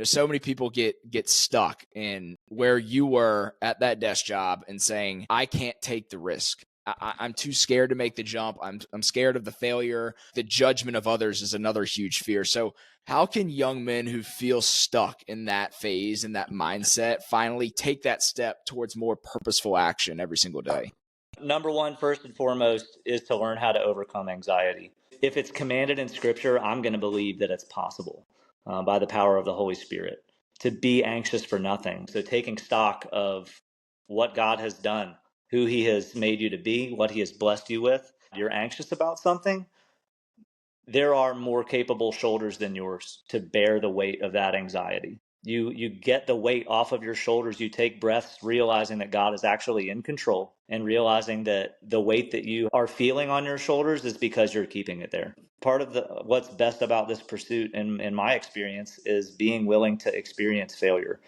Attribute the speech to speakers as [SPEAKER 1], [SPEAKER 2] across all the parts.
[SPEAKER 1] So many people get stuck in where you were at that desk job and saying, I can't take the risk. I'm too scared to make the jump. I'm scared of the failure. The judgment of others is another huge fear. So how can young men who feel stuck in that phase and that mindset finally take that step towards more purposeful action every single day?
[SPEAKER 2] Number one, first and foremost, is to learn how to overcome anxiety. If it's commanded in Scripture, I'm going to believe that it's possible by the power of the Holy Spirit to be anxious for nothing. So taking stock of what God has done, who He has made you to be, what He has blessed you with. You're anxious about something, there are more capable shoulders than yours to bear the weight of that anxiety. You get the weight off of your shoulders. You take breaths, realizing that God is actually in control, and realizing that the weight that you are feeling on your shoulders is because you're keeping it there. Part of what's best about this pursuit, in my experience, is being willing to experience failure,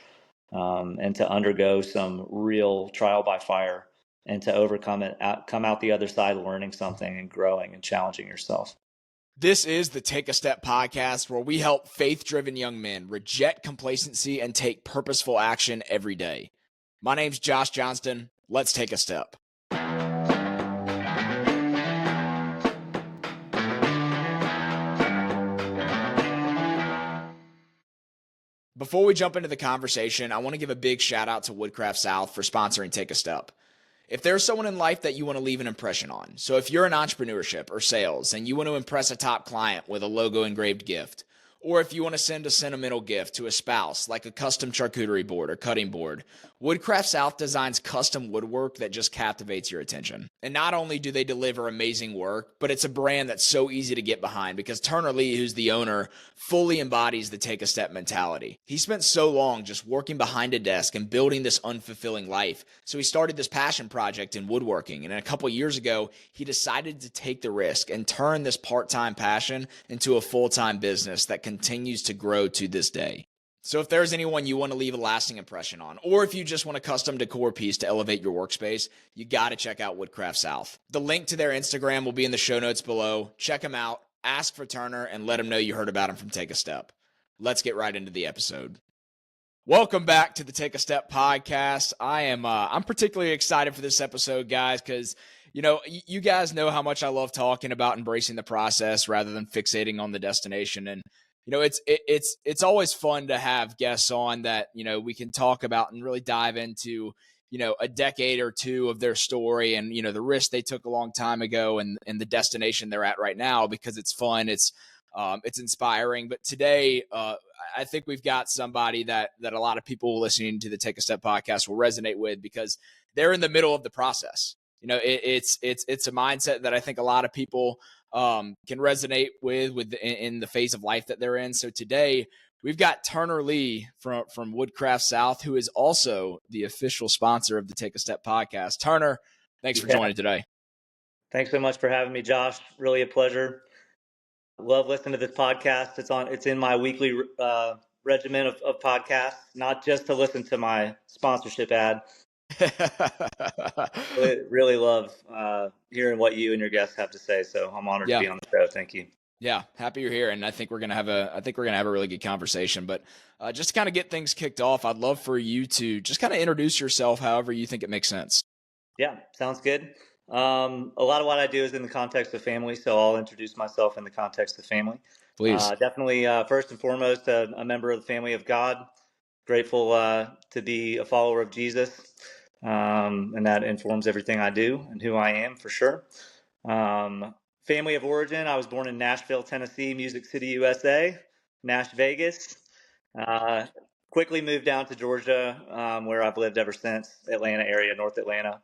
[SPEAKER 2] and to undergo some real trial by fire, and to overcome it, come out the other side learning something and growing and challenging yourself.
[SPEAKER 1] This is the Take a Step podcast, where we help faith-driven young men reject complacency and take purposeful action every day. My name's Josh Johnston. Let's take a step. Before we jump into the conversation, I want to give a big shout out to Woodcraft South for sponsoring Take a Step. If there's someone in life that you want to leave an impression on, so if you're in entrepreneurship or sales and you want to impress a top client with a logo engraved gift, or if you want to send a sentimental gift to a spouse like a custom charcuterie board or cutting board, Woodcraft South designs custom woodwork that just captivates your attention. And not only do they deliver amazing work, but it's a brand that's so easy to get behind because Turner Lee, who's the owner, fully embodies the take a step mentality. He spent so long just working behind a desk and building this unfulfilling life. So he started this passion project in woodworking. And a couple years ago, he decided to take the risk and turn this part-time passion into a full-time business that continues to grow to this day. So if there's anyone you want to leave a lasting impression on, or if you just want a custom decor piece to elevate your workspace, you got to check out Woodcraft South. The link to their Instagram will be in the show notes below. Check them out, ask for Turner, and let him know you heard about him from Take a Step. Let's get right into the episode. Welcome back to the Take a Step podcast. I'm particularly excited for this episode, guys, because you guys know how much I love talking about embracing the process rather than fixating on the destination. And it's always fun to have guests on that we can talk about and really dive into a decade or two of their story and the risk they took a long time ago and the destination they're at right now, because it's fun, it's inspiring. But today I think we've got somebody that a lot of people listening to the Take a Step podcast will resonate with, because they're in the middle of the process. It's a mindset that I think a lot of people can resonate with in the phase of life that they're in. So today we've got Turner Lee from Woodcraft South, who is also the official sponsor of the Take a Step podcast. Turner, thanks for joining today.
[SPEAKER 2] Thanks so much for having me, Josh. Really a pleasure. Love listening to this podcast. It's in my weekly regimen of podcasts, not just to listen to my sponsorship ad. really love hearing what you and your guests have to say. So I'm honored to be on the show. Thank you.
[SPEAKER 1] Yeah, happy you're here, and I think we're gonna have a really good conversation. But just to kind of get things kicked off, I'd love for you to just kind of introduce yourself, however you think it makes sense.
[SPEAKER 2] Yeah, sounds good. A lot of what I do is in the context of family, so I'll introduce myself in the context of family.
[SPEAKER 1] Please.
[SPEAKER 2] Definitely, first and foremost, a member of the family of God. Grateful to be a follower of Jesus, and that informs everything I do and who I am, for sure. Family of origin, I was born in Nashville, Tennessee, Music City, USA, Nash Vegas. Quickly moved down to Georgia, where I've lived ever since. Atlanta area, North Atlanta.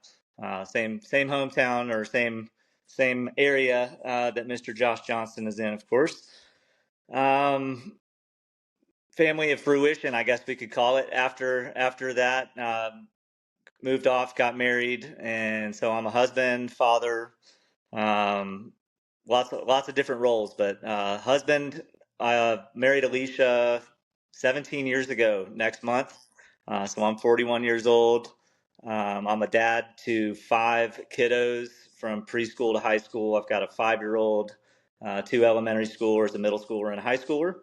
[SPEAKER 2] Same hometown, or same area that Mr. Josh Johnston is in, of course. Family of fruition, I guess we could call it. After that, moved off, got married, and so I'm a husband, father, lots of different roles. But husband, married Alicia 17 years ago next month, so I'm 41 years old. I'm a dad to 5 kiddos from preschool to high school. I've got a 5-year-old, 2 elementary schoolers, a middle schooler, and a high schooler.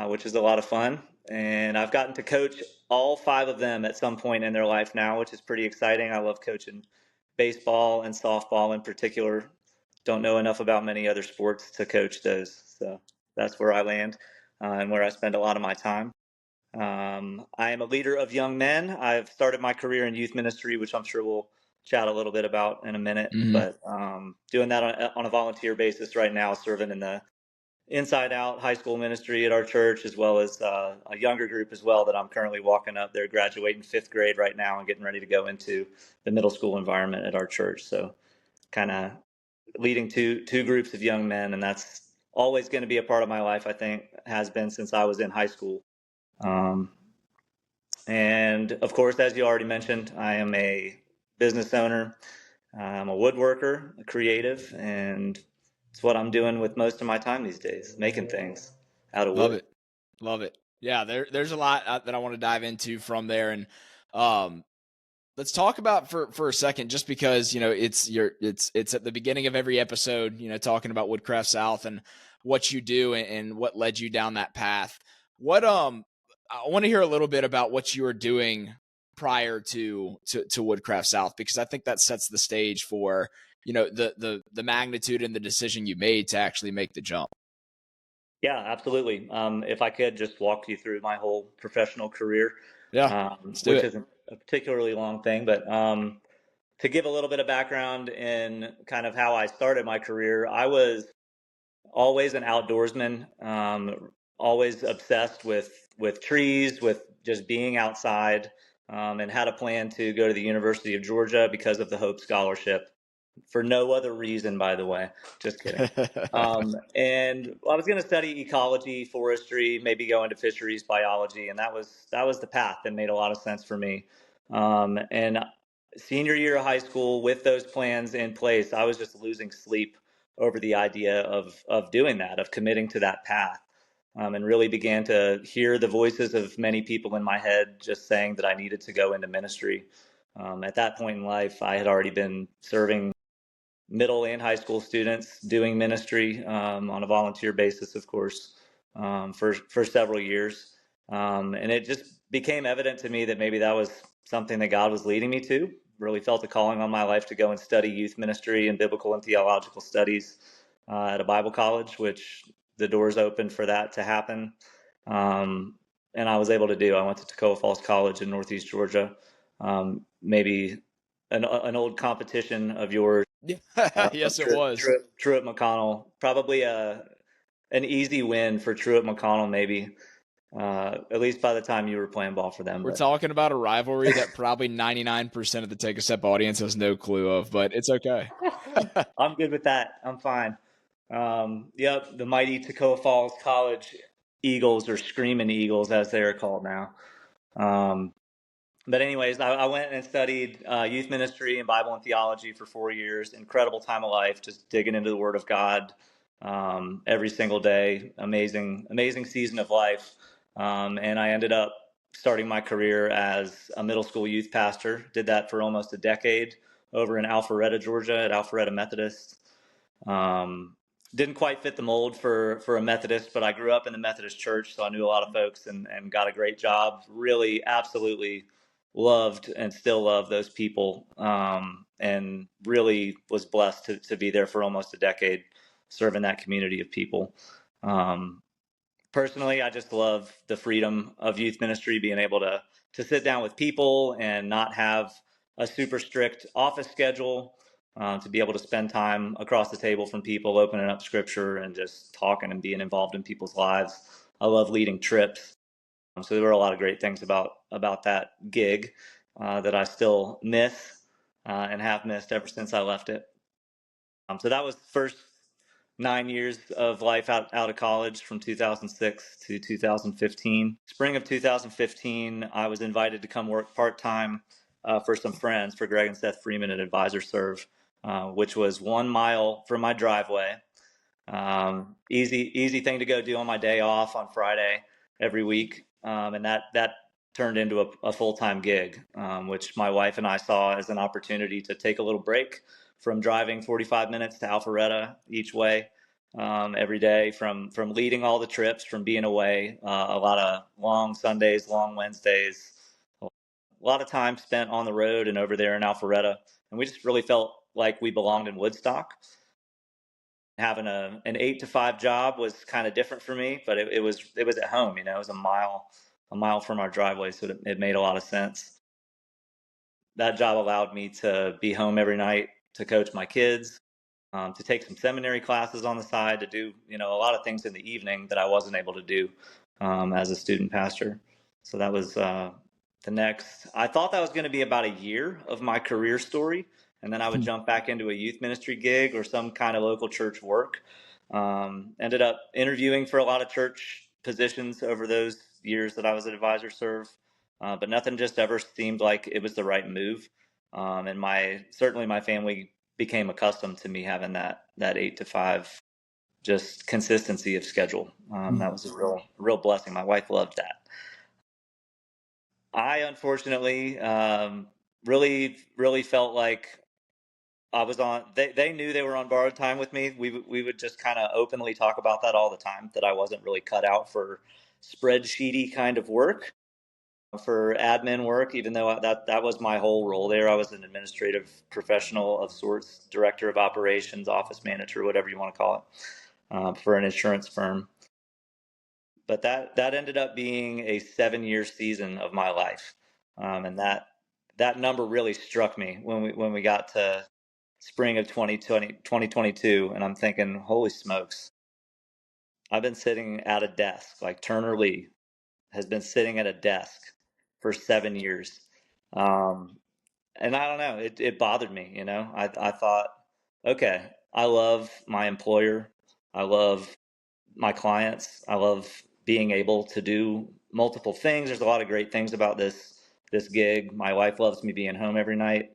[SPEAKER 2] which is a lot of fun. And I've gotten to coach all five of them at some point in their life now, which is pretty exciting. I love coaching baseball and softball in particular. Don't know enough about many other sports to coach those. So that's where I land and where I spend a lot of my time. I am a leader of young men. I've started my career in youth ministry, which I'm sure we'll chat a little bit about in a minute,
[SPEAKER 1] Hmm.
[SPEAKER 2] but doing that on a volunteer basis right now, serving in the Inside Out high school ministry at our church, as well as a younger group as well that I'm currently walking up. They're graduating fifth grade right now and getting ready to go into the middle school environment at our church. So kind of leading two groups of young men, and that's always going to be a part of my life. I think has been since I was in high school. Um, and of course, as you already mentioned, I am a business owner. I'm a woodworker, a creative, and it's what I'm doing with most of my time these days, making things out of
[SPEAKER 1] Love
[SPEAKER 2] wood.
[SPEAKER 1] it. Love it. Yeah, there's a lot that I want to dive into from there, and um, let's talk about for a second, just because it's at the beginning of every episode, talking about Woodcraft South and what you do and what led you down that path. What I want to hear a little bit about what you were doing prior to Woodcraft South, because I think that sets the stage for the magnitude and the decision you made to actually make the jump.
[SPEAKER 2] Yeah, absolutely. If I could just walk you through my whole professional career,
[SPEAKER 1] Yeah, let's do
[SPEAKER 2] which
[SPEAKER 1] it.
[SPEAKER 2] isn't a particularly long thing, but to give a little bit of background in kind of how I started my career, I was always an outdoorsman, always obsessed with trees, with just being outside, and had a plan to go to the University of Georgia because of the Hope Scholarship. For no other reason, by the way. Just kidding. And I was going to study ecology, forestry, maybe go into fisheries biology, and that was the path that made a lot of sense for me. And senior year of high school, with those plans in place, I was just losing sleep over the idea of doing that, of committing to that path. And really began to hear the voices of many people in my head just saying that I needed to go into ministry. At that point in life, I had already been serving middle and high school students, doing ministry on a volunteer basis, of course, for several years. And it just became evident to me that maybe that was something that God was leading me to. Really felt a calling on my life to go and study youth ministry and biblical and theological studies at a Bible college, which the doors opened for that to happen. Um, and I was able to do. I went to Toccoa Falls College in Northeast Georgia. Maybe an old competition of yours,
[SPEAKER 1] Yes, it was.
[SPEAKER 2] Truett McConnell. Probably an easy win for Truett McConnell, maybe. At least by the time you were playing ball for them.
[SPEAKER 1] We're
[SPEAKER 2] But
[SPEAKER 1] talking about a rivalry that probably 99% of the Take a Step audience has no clue of, but it's okay.
[SPEAKER 2] I'm good with that. I'm fine. Yep, the mighty Toccoa Falls College Eagles, or Screaming Eagles as they are called now. Um, but anyways, I went and studied youth ministry and Bible and theology for 4 years. Incredible time of life, just digging into the Word of God every single day. Amazing, amazing season of life. And I ended up starting my career as a middle school youth pastor. Did that for almost a decade over in Alpharetta, Georgia, at Alpharetta Methodist. Um, didn't quite fit the mold for a Methodist, but I grew up in the Methodist church, so I knew a lot of folks and got a great job. Really, absolutely loved and still love those people, and really was blessed to be there for almost a decade, serving that community of people. Um, Personally, I just love the freedom of youth ministry, being able to sit down with people and not have a super strict office schedule, to be able to spend time across the table from people, opening up scripture and just talking and being involved in people's lives. I love leading trips. So there were a lot of great things about that gig that I still miss and have missed ever since I left it. So that was the first 9 years of life out of college, from 2006 to 2015. Spring of 2015, I was invited to come work part-time for some friends, for Greg and Seth Freeman at Advisor Serve, which was 1 mile from my driveway. Easy thing to go do on my day off on Friday every week. And that turned into a full-time gig, which my wife and I saw as an opportunity to take a little break from driving 45 minutes to Alpharetta each way, every day, from leading all the trips, from being away, a lot of long Sundays, long Wednesdays, a lot of time spent on the road and over there in Alpharetta. And we just really felt like we belonged in Woodstock. Having an 8 to 5 job was kind of different for me, but it was at home. It was a mile from our driveway, so it made a lot of sense. That job allowed me to be home every night to coach my kids, to take some seminary classes on the side, to do a lot of things in the evening that I wasn't able to do as a student pastor. So that was the next. I thought that was going to be about a year of my career story, and then I would jump back into a youth ministry gig or some kind of local church work. Ended up interviewing for a lot of church positions over those years that I was an advisor serve, but nothing just ever seemed like it was the right move. And certainly my family became accustomed to me having that 8 to 5, just consistency of schedule. That was a real blessing. My wife loved that. I unfortunately really felt like I was on. They knew they were on borrowed time with me. We would just kind of openly talk about that all the time. That I wasn't really cut out for spreadsheety kind of work, for admin work, even though that was my whole role there. I was an administrative professional of sorts, director of operations, office manager, whatever you want to call it, for an insurance firm. But that ended up being a 7-year season of my life, and that number really struck me when we got to spring of 2022, and I'm thinking, holy smokes, I've been sitting at a desk like Turner Lee has been sitting at a desk for 7 years. And I don't know, it bothered me. I thought, okay, I love my employer. I love my clients. I love being able to do multiple things. There's a lot of great things about this gig. My wife loves me being home every night,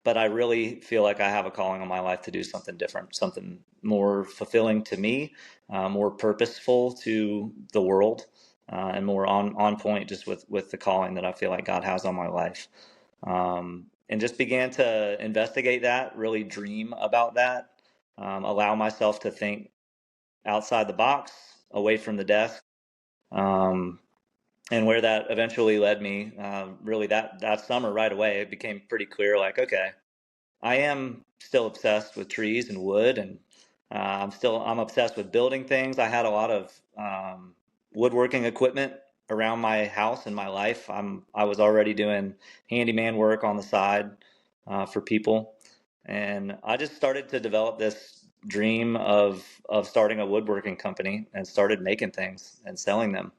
[SPEAKER 2] but I really feel like I have a calling on my life to do something different, something more fulfilling to me, more purposeful to the world, and more on point just with the calling that I feel like God has on my life. And just began to investigate that, really dream about that, allow myself to think outside the box, away from the desk. And where that eventually led me, really that summer right away, it became pretty clear, like, okay, I am still obsessed with trees and wood, and I'm obsessed with building things. I had a lot of woodworking equipment around my house and my life. I was already doing handyman work on the side for people, and I just started to develop this dream of starting a woodworking company, and started making things and selling them,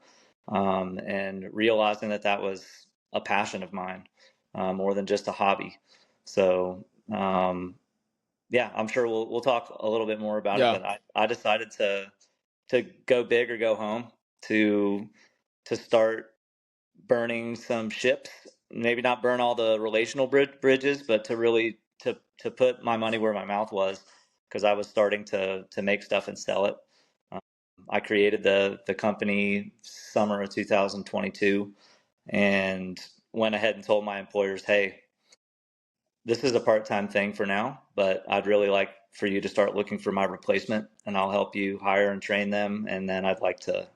[SPEAKER 2] and realizing that was a passion of mine, more than just a hobby. So yeah, I'm sure we'll talk a little bit more about it,
[SPEAKER 1] Yeah.
[SPEAKER 2] but I decided to go big or go home, to start burning some ships. Maybe not burn all the relational bridges, but to really to put my money where my mouth was, because I was starting to make stuff and sell it. Um, I created the company summer of 2022, and went ahead and told my employers, hey, this is a part-time thing for now, but I'd really like for you to start looking for my replacement, and I'll help you hire and train them. And then I'd like to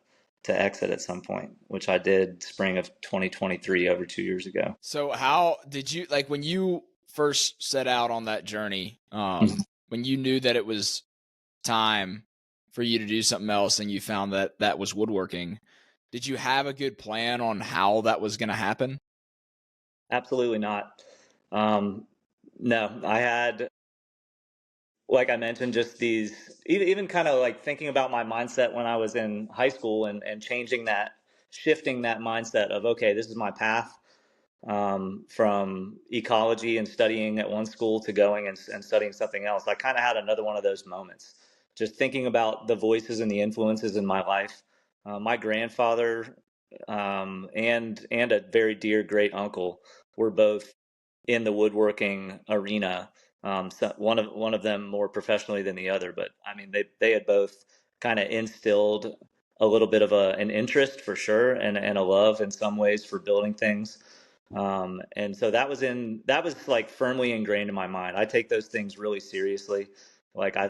[SPEAKER 2] exit at some point, which I did spring of 2023, over 2 years ago.
[SPEAKER 1] So how did you, like, when you first set out on that journey, when you knew that it was time for you to do something else and you found that that was woodworking, did you have a good plan on how that was going to happen?
[SPEAKER 2] Absolutely not. No, I had, like I mentioned, just these, even kind of like thinking about my mindset when I was in high school, and shifting that mindset of, okay, this is my path, from ecology and studying at one school to going and studying something else. I kind of had another one of those moments, just thinking about the voices and the influences in my life. My grandfather, and a very dear great uncle were both in the woodworking arena. So one of them more professionally than the other, but I mean, they had both kind of instilled a little bit of an interest for sure, and a love in some ways for building things. And so that was like firmly ingrained in my mind. I take those things really seriously. Like I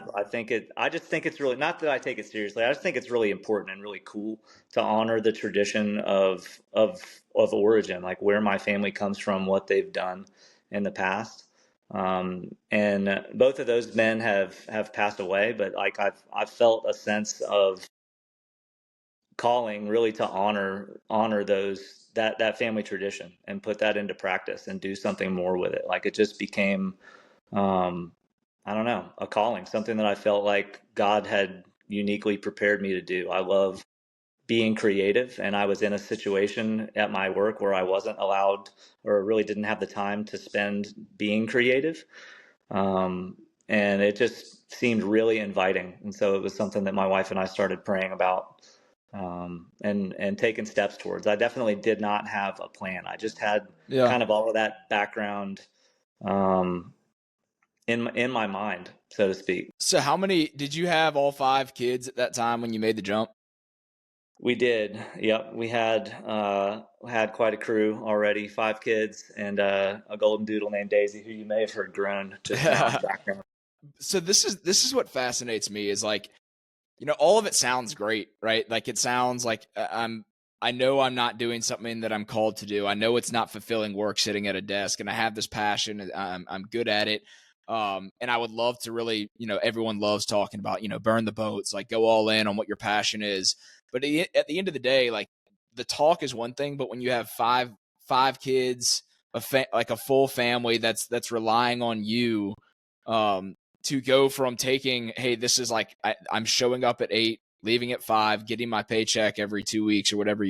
[SPEAKER 2] just think it's really, not that I take it seriously. I just think it's really important and really cool to honor the tradition of origin, like where my family comes from, what they've done in the past. And both of those men have passed away, but like I've felt a sense of calling really to honor those that family tradition and put that into practice and do something more with it. Like it just became um, I don't know, a calling, something that I felt like God had uniquely prepared me to do. I love being creative, and I was in a situation at my work where I wasn't allowed or really didn't have the time to spend being creative. Um, and it just seemed really inviting. And so it was something that my wife and I started praying about and taking steps towards. I definitely did not have a plan. I just had
[SPEAKER 1] Yeah.
[SPEAKER 2] kind of all of that background um, in my mind, so to speak.
[SPEAKER 1] So how many did you have? All 5 kids at that time when you made the jump?
[SPEAKER 2] We did. Yep, we had quite a crew already. 5 kids and a golden doodle named Daisy, who you may have heard groan just now in the background.
[SPEAKER 1] So this is what fascinates me is like, all of it sounds great, right? Like it sounds like I know I'm not doing something that I'm called to do. I know it's not fulfilling work sitting at a desk, and I have this passion. And I'm good at it. And I would love to really, everyone loves talking about, burn the boats, like go all in on what your passion is. But at the end of the day, like the talk is one thing, but when you have five kids, like a full family that's relying on you, um, to go from taking, hey, this is like I'm showing up at 8, leaving at 5, getting my paycheck every 2 weeks or whatever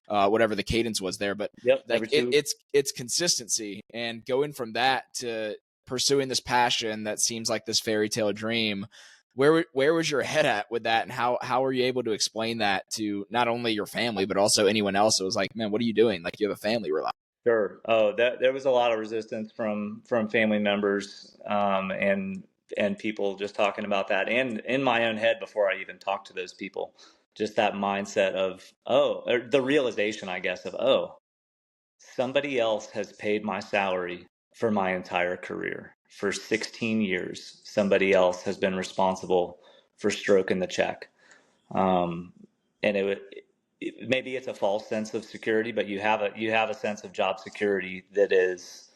[SPEAKER 1] whatever the cadence was there, but
[SPEAKER 2] Yep,
[SPEAKER 1] like
[SPEAKER 2] every 2 weeks.
[SPEAKER 1] it's consistency, and going from that to pursuing this passion that seems like this fairy tale dream. Where was your head at with that, and how were you able to explain that to not only your family but also anyone else? It was like, man, what are you doing? Like you have a family rely.
[SPEAKER 2] Sure. Oh, there was a lot of resistance from family members and people just talking about that, and in my own head before I even talked to those people, just that mindset of or the realization, I guess, of somebody else has paid my salary for my entire career. For 16 years, somebody else has been responsible for stroking the check. Um, and maybe it's a false sense of security, but you have a sense of job security that is,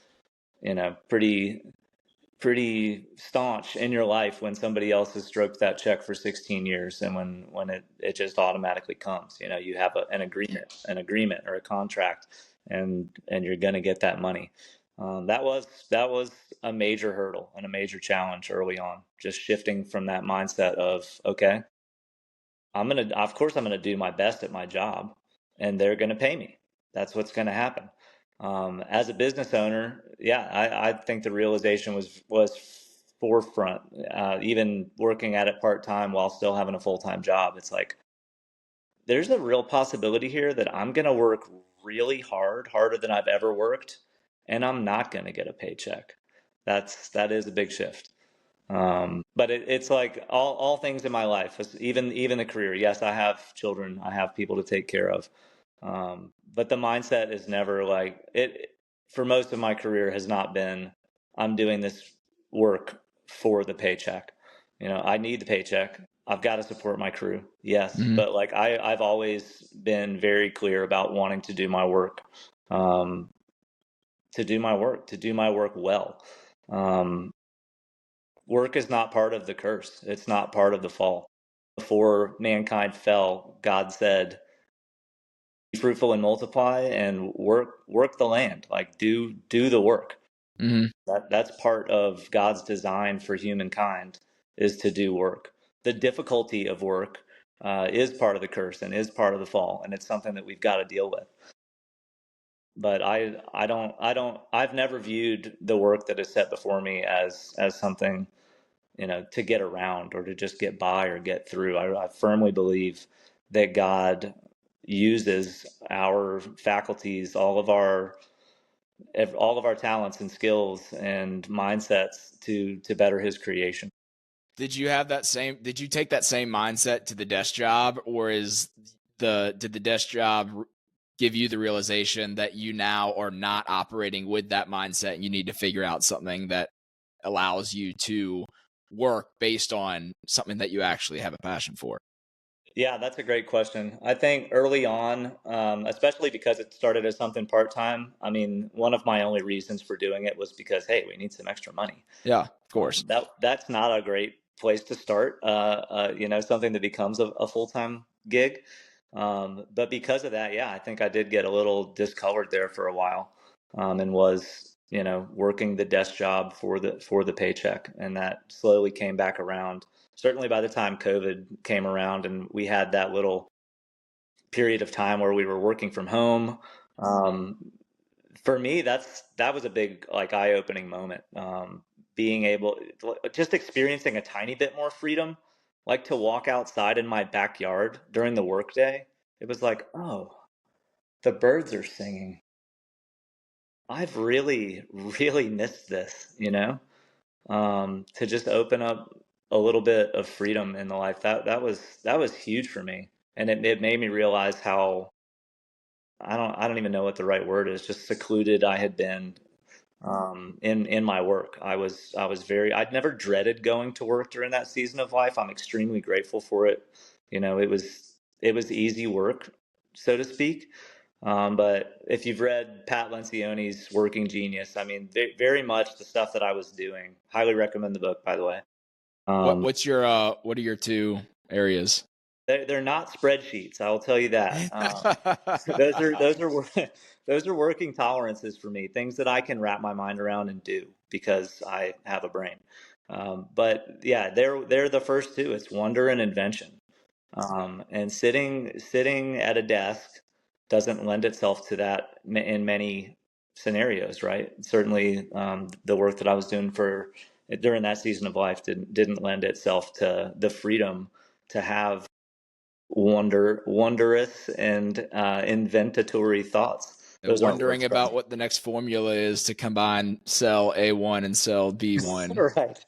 [SPEAKER 2] pretty staunch in your life when somebody else has stroked that check for 16 years, and when it just automatically comes. You have an agreement or a contract, and you're going to get that money. That was a major hurdle and a major challenge early on, just shifting from that mindset of, okay, of course I'm gonna do my best at my job, and they're gonna pay me. That's what's gonna happen. As a business owner, yeah, I think the realization was forefront. Even working at it part time while still having a full time job, it's like there's a real possibility here that I'm gonna work really hard, harder than I've ever worked, and I'm not gonna get a paycheck. That is a big shift. But it's like all things in my life, even the career. Yes, I have children, I have people to take care of. But the mindset is never like it. For most of my career, has not been I'm doing this work for the paycheck. I need the paycheck. I've got to support my crew. Yes,
[SPEAKER 1] Mm-hmm.
[SPEAKER 2] but like I've always been very clear about wanting to do my work, um, to do my work well. Um, Work is not part of the curse. It's not part of the fall. Before mankind fell, God said, "Be fruitful and multiply, and work the land. Like do the work."
[SPEAKER 1] Mm-hmm.
[SPEAKER 2] That's part of God's design for humankind, is to do work. The difficulty of work is part of the curse and is part of the fall, and it's something that we've got to deal with. But I've never viewed the work that is set before me as something, to get around or to just get by or get through. I firmly believe that God uses our faculties, all of our talents and skills and mindsets to better His creation.
[SPEAKER 1] Did you take that same mindset to the desk job, or did the desk job give you the realization that you now are not operating with that mindset and you need to figure out something that allows you to work based on something that you actually have a passion for?
[SPEAKER 2] Yeah, that's a great question. I think early on, especially because it started as something part-time, I mean, one of my only reasons for doing it was because, hey, we need some extra money.
[SPEAKER 1] Yeah, of course.
[SPEAKER 2] That's not a great place to start, something that becomes a full-time gig. But because of that, yeah, I think I did get a little discolored there for a while, and was, working the desk job for the paycheck, and that slowly came back around. Certainly by the time COVID came around and we had that little period of time where we were working from home, um, for me, that was a big, like, eye-opening moment. Being able, just experiencing a tiny bit more freedom, like to walk outside in my backyard during the workday. It was like, oh, the birds are singing. I've really, really missed this, to just open up a little bit of freedom in the life. That was huge for me. And it made me realize how, I don't even know what the right word is, just secluded I had been, in my work. I was very, I'd never dreaded going to work during that season of life. I'm extremely grateful for it. It was easy work, so to speak. But if you've read Pat Lencioni's Working Genius, I mean, very much the stuff that I was doing. Highly recommend the book, by the way. Um,
[SPEAKER 1] What are your two areas?
[SPEAKER 2] they're not spreadsheets. I'll tell you that. Those are those are working tolerances for me. Things that I can wrap my mind around and do because I have a brain. But yeah, they're the first two. It's wonder and invention. And sitting at a desk doesn't lend itself to that in many scenarios, right? Certainly, the work that I was doing for during that season of life didn't lend itself to the freedom to have wondrous and inventatory thoughts. Those aren't
[SPEAKER 1] Wondering
[SPEAKER 2] words for
[SPEAKER 1] about
[SPEAKER 2] me.
[SPEAKER 1] what the next formula is to combine cell A1 and cell B1.
[SPEAKER 2] Right.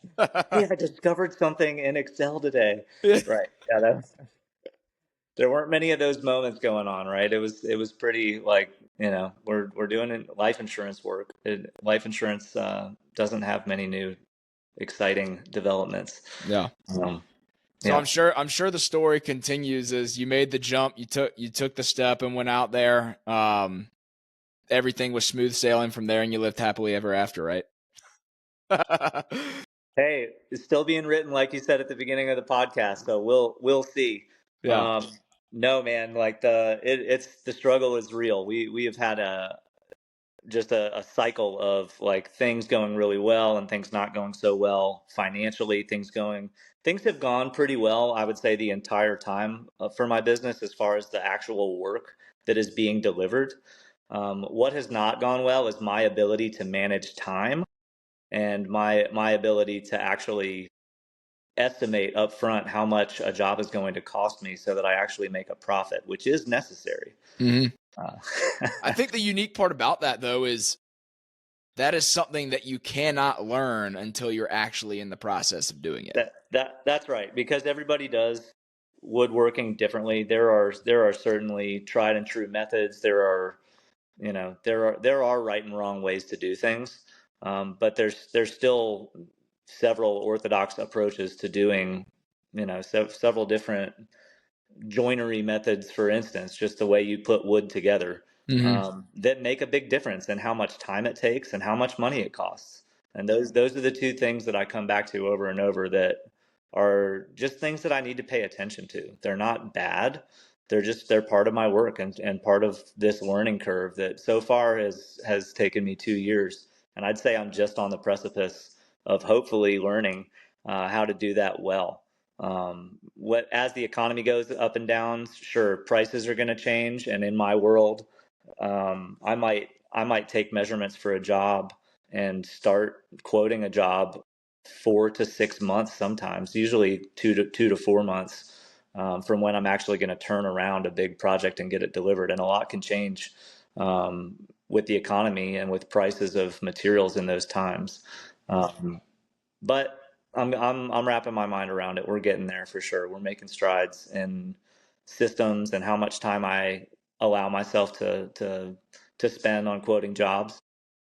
[SPEAKER 2] Hey, I discovered something in Excel today. Right. Yeah, there weren't many of those moments going on, right? It was pretty, like, we're doing life insurance work. Life insurance doesn't have many new exciting developments.
[SPEAKER 1] Yeah.
[SPEAKER 2] Um,
[SPEAKER 1] So
[SPEAKER 2] yeah.
[SPEAKER 1] I'm sure the story continues as you made the jump, you took the step and went out there. Everything was smooth sailing from there, and you lived happily ever after, right?
[SPEAKER 2] Hey, it's still being written, like you said at the beginning of the podcast. So we'll see.
[SPEAKER 1] Yeah.
[SPEAKER 2] Um, no, man, like it's the struggle is real. We have had a cycle of, like, things going really well and things not going so well financially. Things have gone pretty well, I would say, the entire time, for my business, as far as the actual work that is being delivered. What has not gone well is my ability to manage time and my ability to actually estimate upfront how much a job is going to cost me so that I actually make a profit, which is necessary.
[SPEAKER 1] Hmm.
[SPEAKER 2] Uh,
[SPEAKER 1] I think the unique part about that, though, is that is something that you cannot learn until you're actually in the process of doing it.
[SPEAKER 2] that's right, because everybody does woodworking differently. There are certainly tried and true methods. There are right and wrong ways to do things, but there's still several orthodox approaches to doing, several different joinery methods, for instance, just the way you put wood together,
[SPEAKER 1] Hmm.
[SPEAKER 2] that make a big difference in how much time it takes and how much money it costs. And those are the two things that I come back to over and over, that are just things that I need to pay attention to. They're not bad. They're part of my work, and part of this learning curve that so far has taken me 2 years. And I'd say I'm just on the precipice of hopefully learning how to do that well. What As the economy goes up and down, sure, prices are going to change, and in my world, I might take measurements for a job and start quoting a job 4 to 6 months, sometimes, usually 2 to 4 months, from when I'm actually going to turn around a big project and get it delivered. And a lot can change, with the economy and with prices of materials in those times. Um, but I'm wrapping my mind around it. We're getting there for sure. We're making strides in systems and how much time I allow myself to spend on quoting jobs.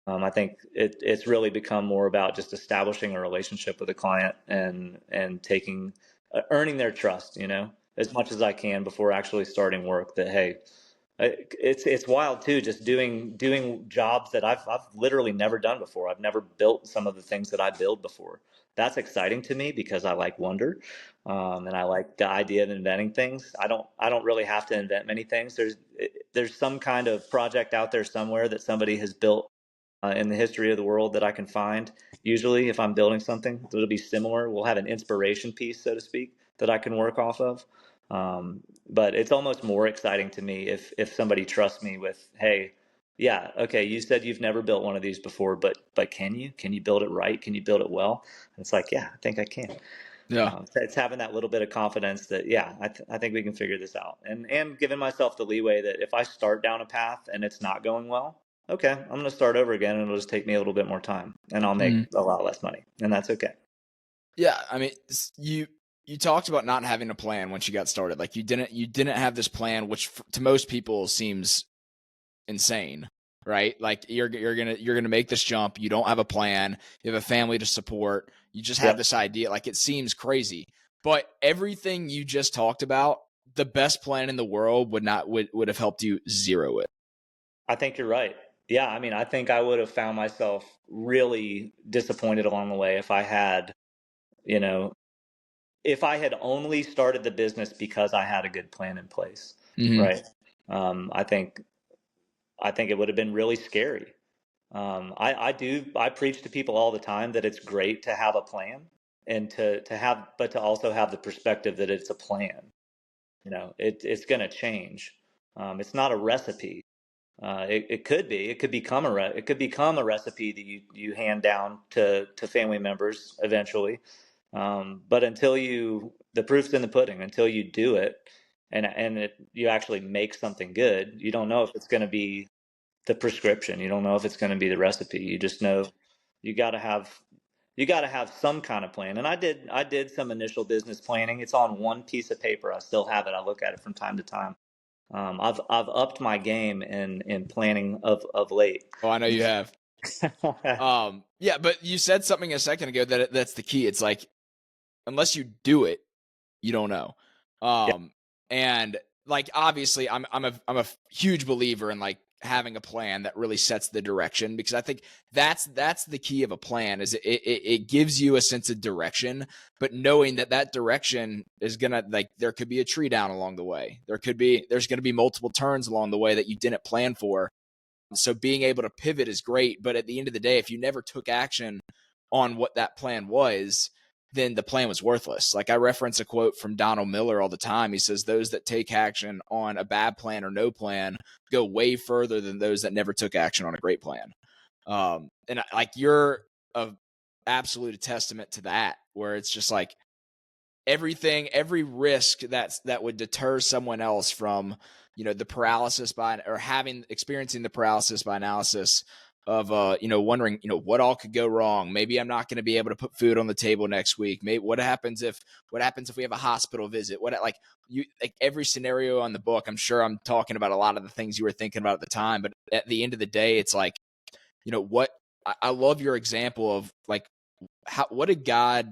[SPEAKER 2] I think it's really become more about just establishing a relationship with a client and taking earning their trust, as much as I can before actually starting work. That hey, it's wild too, just doing jobs that I've literally never done before. I've never built some of the things that I build before. That's exciting to me because I like wonder, and I like the idea of inventing things. I don't really have to invent many things. There's some kind of project out there somewhere that somebody has built in the history of the world that I can find. Usually, if I'm building something, it'll be similar. We'll have an inspiration piece, so to speak, that I can work off of. But it's almost more exciting to me if somebody trusts me with, hey, yeah, okay, you said you've never built one of these before, but can you? Can you build it right? Can you build it well? And it's like, yeah, I think I can.
[SPEAKER 1] Yeah.
[SPEAKER 2] It's having that little bit of confidence that, yeah, I think we can figure this out, and giving myself the leeway that if I start down a path and it's not going well, okay, I'm going to start over again, and it'll just take me a little bit more time, and I'll make
[SPEAKER 1] Mhm.
[SPEAKER 2] a lot less money, and that's okay.
[SPEAKER 1] Yeah, I mean, you talked about not having a plan once you got started. Like you didn't have this plan, which to most people seems insane, right? Like you're gonna make this jump. You don't have a plan. You have a family to support. You just have
[SPEAKER 2] Yep,
[SPEAKER 1] this idea. Like it seems crazy, but everything you just talked about, the best plan in the world would have helped you zero it.
[SPEAKER 2] I think you're right. Yeah, I mean, I think I would have found myself really disappointed along the way you know, if I had only started the business because I had a good plan in place,
[SPEAKER 1] Mm-hmm.
[SPEAKER 2] right? I think it would have been really scary. I preach to people all the time that it's great to have a plan and but to also have the perspective that it's a plan. It's going to change. It's not a recipe. It could become it could become a recipe that you hand down to family members eventually. But the proof's in the pudding. Until you do it, you actually make something good, you don't know if it's going to be the prescription. You don't know if it's going to be the recipe. You just know you got to have you got to have some kind of plan. And I did some initial business planning. It's on one piece of paper. I still have it. I look at it from time to time. I've upped my game in planning of late.
[SPEAKER 1] Oh, I know you have. Yeah, but you said something a second ago that's the key. It's like unless you do it, you don't know.
[SPEAKER 2] Yeah,
[SPEAKER 1] And like obviously I'm a huge believer in like having a plan that really sets the direction, because I think that's the key of a plan is it gives you a sense of direction, but knowing that direction is gonna, like, there could be a tree down along the way, there's gonna be multiple turns along the way that you didn't plan for. So being able to pivot is great, but at the end of the day, if you never took action on what that plan was, then the plan was worthless. Like I reference a quote from Donald Miller all the time. He says, those that take action on a bad plan or no plan go way further than those that never took action on a great plan. And like you're a absolute testament to that, where it's just like every risk that would deter someone else from, the paralysis by, or experiencing the paralysis by analysis of wondering, what all could go wrong. Maybe I'm not going to be able to put food on the table next week. Maybe what happens if we have a hospital visit? Like every scenario on the book, I'm sure I'm talking about a lot of the things you were thinking about at the time, but at the end of the day, it's like, what I love your example of like what did God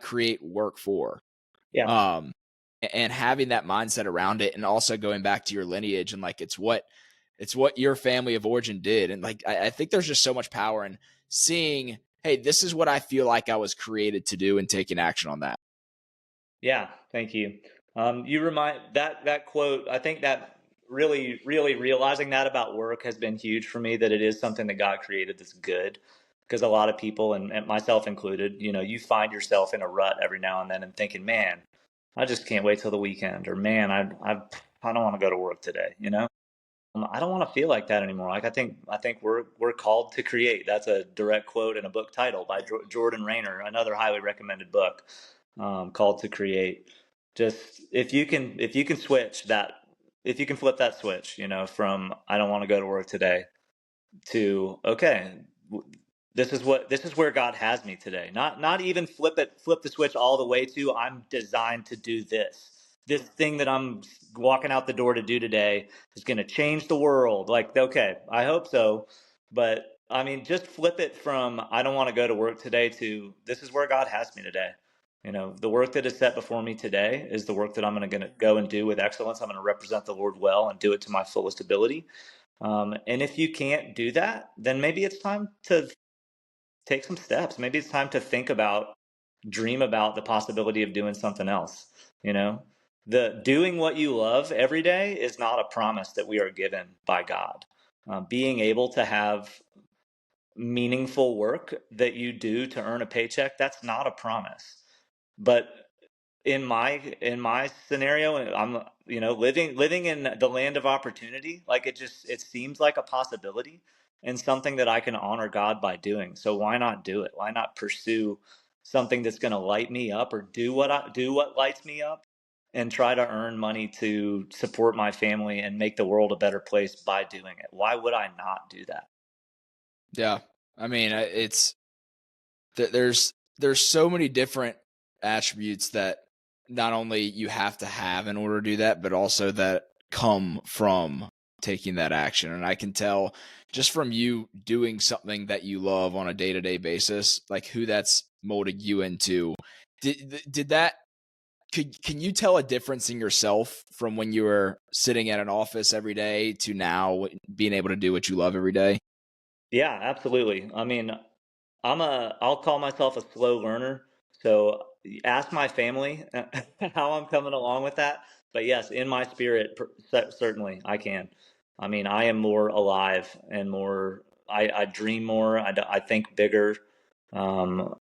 [SPEAKER 1] create work for?
[SPEAKER 2] yeah,
[SPEAKER 1] Um, and having that mindset around it, and also going back to your lineage, and like it's what your family of origin did, and like I think there's just so much power in seeing, hey, this is what I feel like I was created to do, and taking action on that.
[SPEAKER 2] yeah. Thank you. You remind that quote. I think that really, really realizing that about work has been huge for me. That it is something that God created that's good. Because a lot of people, and myself included, you find yourself in a rut every now and then, and thinking, "Man, I just can't wait till the weekend," or "Man, I don't want to go to work today." I don't want to feel like that anymore. Like I think we're called to create. That's a direct quote in a book title by Jordan Rayner, another highly recommended book, called to create. Just if you can switch that, if you can flip that switch, from I don't want to go to work today to okay, this is where God has me today. Not even flip the switch all the way to I'm designed to do this. This thing that I'm walking out the door to do today is going to change the world. Like, okay, I hope so, but I mean, just flip it from I don't want to go to work today to this is where God has me today. You know, the work that is set before me today is the work that I'm going to go and do with excellence. I'm going to represent the Lord well and do it to my fullest ability. And if you can't do that, then maybe it's time to take some steps. Maybe it's time to think about, dream about the possibility of doing something else. You know, the doing what you love every day is not a promise that we are given by God. Being able to have meaningful work that you do to earn a paycheck, that's not a promise. But in my scenario, I'm living in the land of opportunity. Like it seems like a possibility and something that I can honor God by doing. So why not do it? Why not pursue something that's going to light me up, or do what lights me up, and try to earn money to support my family and make the world a better place by doing it? Why would I not do that?
[SPEAKER 1] Yeah. I mean, it's there's so many different attributes that not only you have to have in order to do that, but also that come from taking that action. And I can tell just from you doing something that you love on a day-to-day basis, like who that's molded you into. Did that can you tell a difference in yourself from when you were sitting at an office every day to now being able to do what you love every day?
[SPEAKER 2] Yeah, absolutely. I mean, I'll call myself a slow learner. So ask my family how I'm coming along with that. But yes, in my spirit, certainly I can. I mean, I am more alive and more, I dream more. I think bigger. Um,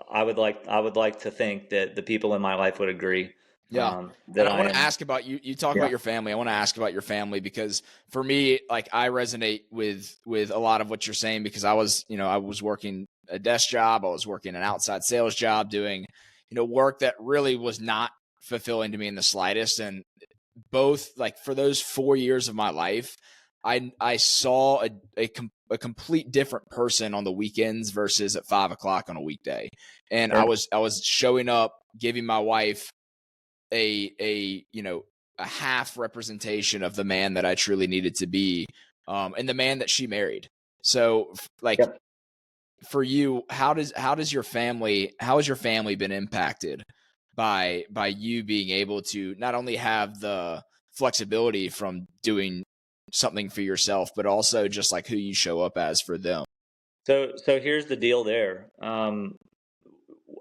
[SPEAKER 2] I would like to think that the people in my life would agree,
[SPEAKER 1] Yeah.
[SPEAKER 2] that
[SPEAKER 1] And I
[SPEAKER 2] I
[SPEAKER 1] want to
[SPEAKER 2] am.
[SPEAKER 1] ask about you. You talk about
[SPEAKER 2] Yeah.
[SPEAKER 1] your family. I want to ask about your family because for me, like I resonate with a lot of what you're saying because I was working a desk job. I was working an outside sales job doing, work that really was not fulfilling to me in the slightest. And both like for those 4 years of my life, I saw a complete different person on the weekends versus at 5 o'clock on a weekday. And
[SPEAKER 2] Sure.
[SPEAKER 1] I was showing up, giving my wife a a half representation of the man that I truly needed to be, and the man that she married. So like
[SPEAKER 2] Yep.
[SPEAKER 1] for you, how has your family been impacted by you being able to not only have the flexibility from doing something for yourself, but also just like who you show up as for them?
[SPEAKER 2] So here's the deal there.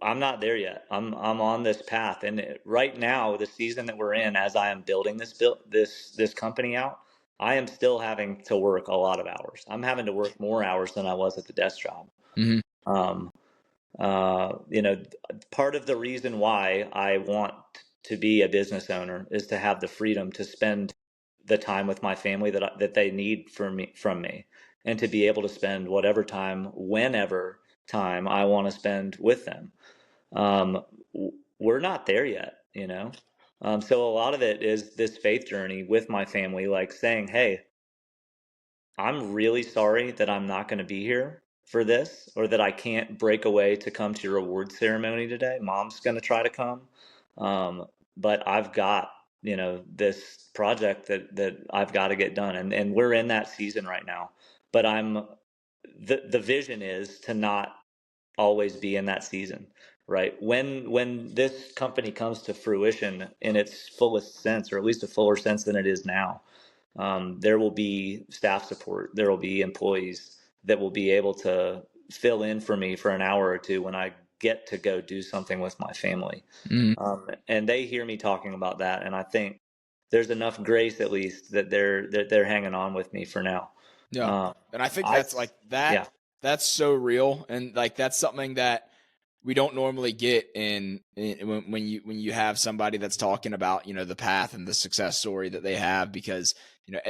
[SPEAKER 2] I'm not there yet. I'm on this path, and right now, the season that we're in, as I am building this company out, I am still having to work a lot of hours. I'm having to work more hours than I was at the desk job.
[SPEAKER 1] Mm-hmm.
[SPEAKER 2] Um, you know, part of the reason why I want to be a business owner is to have the freedom to spend the time with my family that they need from me, and to be able to spend whatever time, whenever time I want to spend with them. um, we're not there yet, you know? So a lot of it is this faith journey with my family, like saying, hey, I'm really sorry that I'm not going to be here for this, or that I can't break away to come to your award ceremony today. Mom's going to try to come. Um, but I've got, this project that I've got to get done. And we're in that season right now, but the vision is to not always be in that season, right? When this company comes to fruition in its fullest sense, or at least a fuller sense than it is now, there will be staff support, there will be employees that will be able to fill in for me for an hour or two when I get to go do something with my family.
[SPEAKER 1] Mm-hmm.
[SPEAKER 2] And they hear me talking about that, and I think there's enough grace, at least, that they're hanging on with me for now.
[SPEAKER 1] Yeah.
[SPEAKER 2] um,
[SPEAKER 1] And I think
[SPEAKER 2] I
[SPEAKER 1] that's like that
[SPEAKER 2] Yeah.
[SPEAKER 1] that's so real. And like that's something that we don't normally get in when you have somebody that's talking about, the path and the success story that they have, because,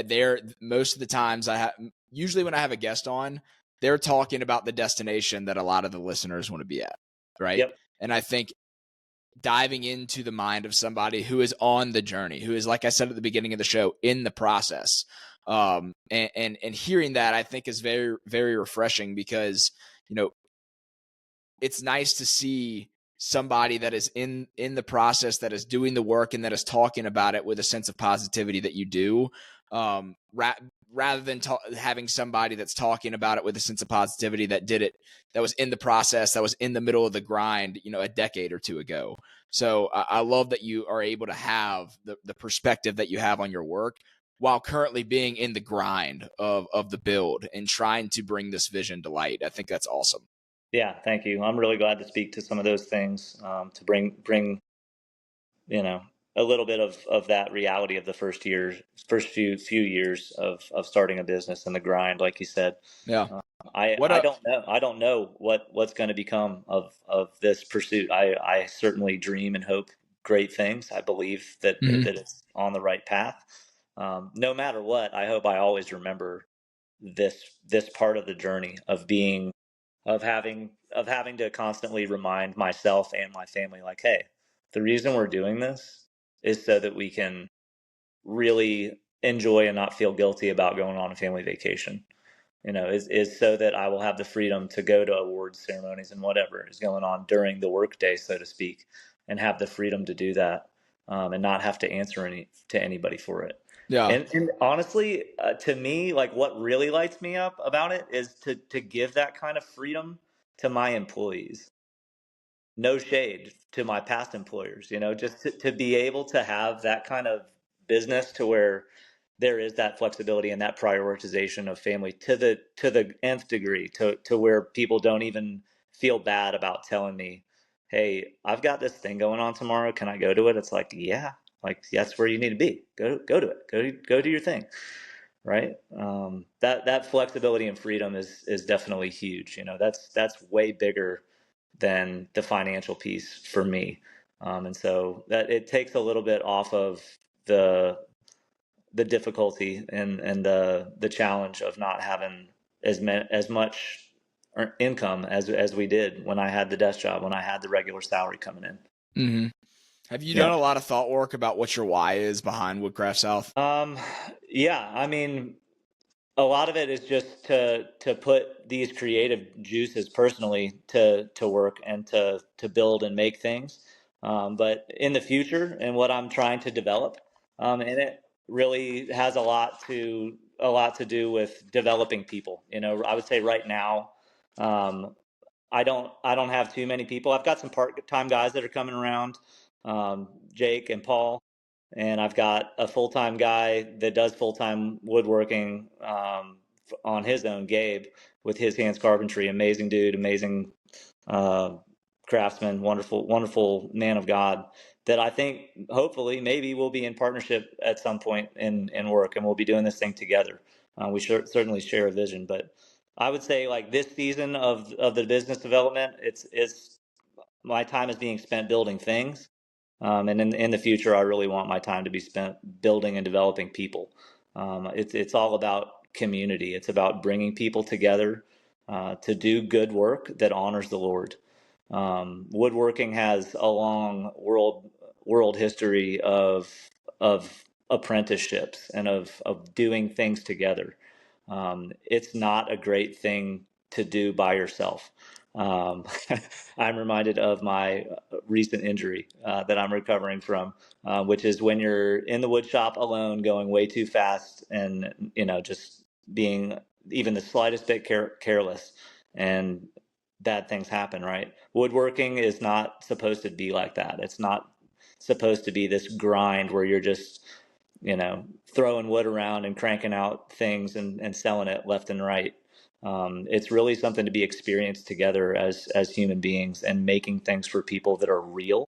[SPEAKER 1] they're most of the times usually when I have a guest on, they're talking about the destination that a lot of the listeners want to be at. Right.
[SPEAKER 2] Yep.
[SPEAKER 1] And I think diving into the mind of somebody who is on the journey, who is, like I said at the beginning of the show, in the process. And hearing that, I think, is very, very refreshing because, it's nice to see somebody that is in the process, that is doing the work, and that is talking about it with a sense of positivity that you do. rather than having somebody that's talking about it with a sense of positivity that did it, that was in the process, that was in the middle of the grind, a decade or two ago. So I love that you are able to have the perspective that you have on your work while currently being in the grind of the build and trying to bring this vision to light. I think that's awesome.
[SPEAKER 2] Yeah, thank you. I'm really glad to speak to some of those things, to bring a little bit of that reality of the first few years of starting a business and the grind, like you said.
[SPEAKER 1] Yeah.
[SPEAKER 2] I don't know. I don't know what's going to become of this pursuit. I certainly dream and hope great things. I believe that that it's on the right path. No matter what, I hope I always remember this part of the journey of being of having to constantly remind myself and my family, like, hey, the reason we're doing this is so that we can really enjoy and not feel guilty about going on a family vacation. Is so that I will have the freedom to go to awards ceremonies and whatever is going on during the workday, so to speak, and have the freedom to do that, and not have to answer to anybody for it.
[SPEAKER 1] Yeah.
[SPEAKER 2] And honestly, to me, like what really lights me up about it is to give that kind of freedom to my employees. No shade to my past employers, just to be able to have that kind of business to where there is that flexibility and that prioritization of family to the nth degree, to where people don't even feel bad about telling me, hey, I've got this thing going on tomorrow, can I go to it? It's like, yeah, like that's where you need to be. Go to it. Go do your thing. Right. That flexibility and freedom is definitely huge. That's way bigger than the financial piece for me. And so that it takes a little bit off of the the difficulty and the challenge of not having as much income as we did when I had the desk job, when I had the regular salary coming in.
[SPEAKER 1] Mm-hmm. Have you
[SPEAKER 2] Yeah.
[SPEAKER 1] done a lot of thought work about what your why is behind Woodcraft South?
[SPEAKER 2] Yeah, I mean, a lot of it is just to put these creative juices personally to work and to build and make things. But in the future and what I'm trying to develop, and it really has a lot to do with developing people. I would say right now, um, I don't have too many people. I've got some part-time guys that are coming around, Jake and Paul, and I've got a full-time guy that does full-time woodworking, on his own, Gabe, with his hands carpentry. Amazing dude, amazing uh, craftsman, wonderful, wonderful man of God. That I think hopefully maybe we'll be in partnership at some point in work, and we'll be doing this thing together. We certainly share a vision, but I would say like this season of the business development, it's my time is being spent building things, and in the future, I really want my time to be spent building and developing people. It's all about community. It's about bringing people together to do good work that honors the Lord. Woodworking has a long world history of apprenticeships and of doing things together. It's not a great thing to do by yourself. Um, I'm reminded of my recent injury that I'm recovering from, which is when you're in the wood shop alone, going way too fast, and just being even the slightest bit careless, and bad things happen. Right? Woodworking is not supposed to be like that. It's not supposed to be this grind where you're just throwing wood around and cranking out things and selling it left and right. It's really something to be experienced together as human beings, and making things for people that are real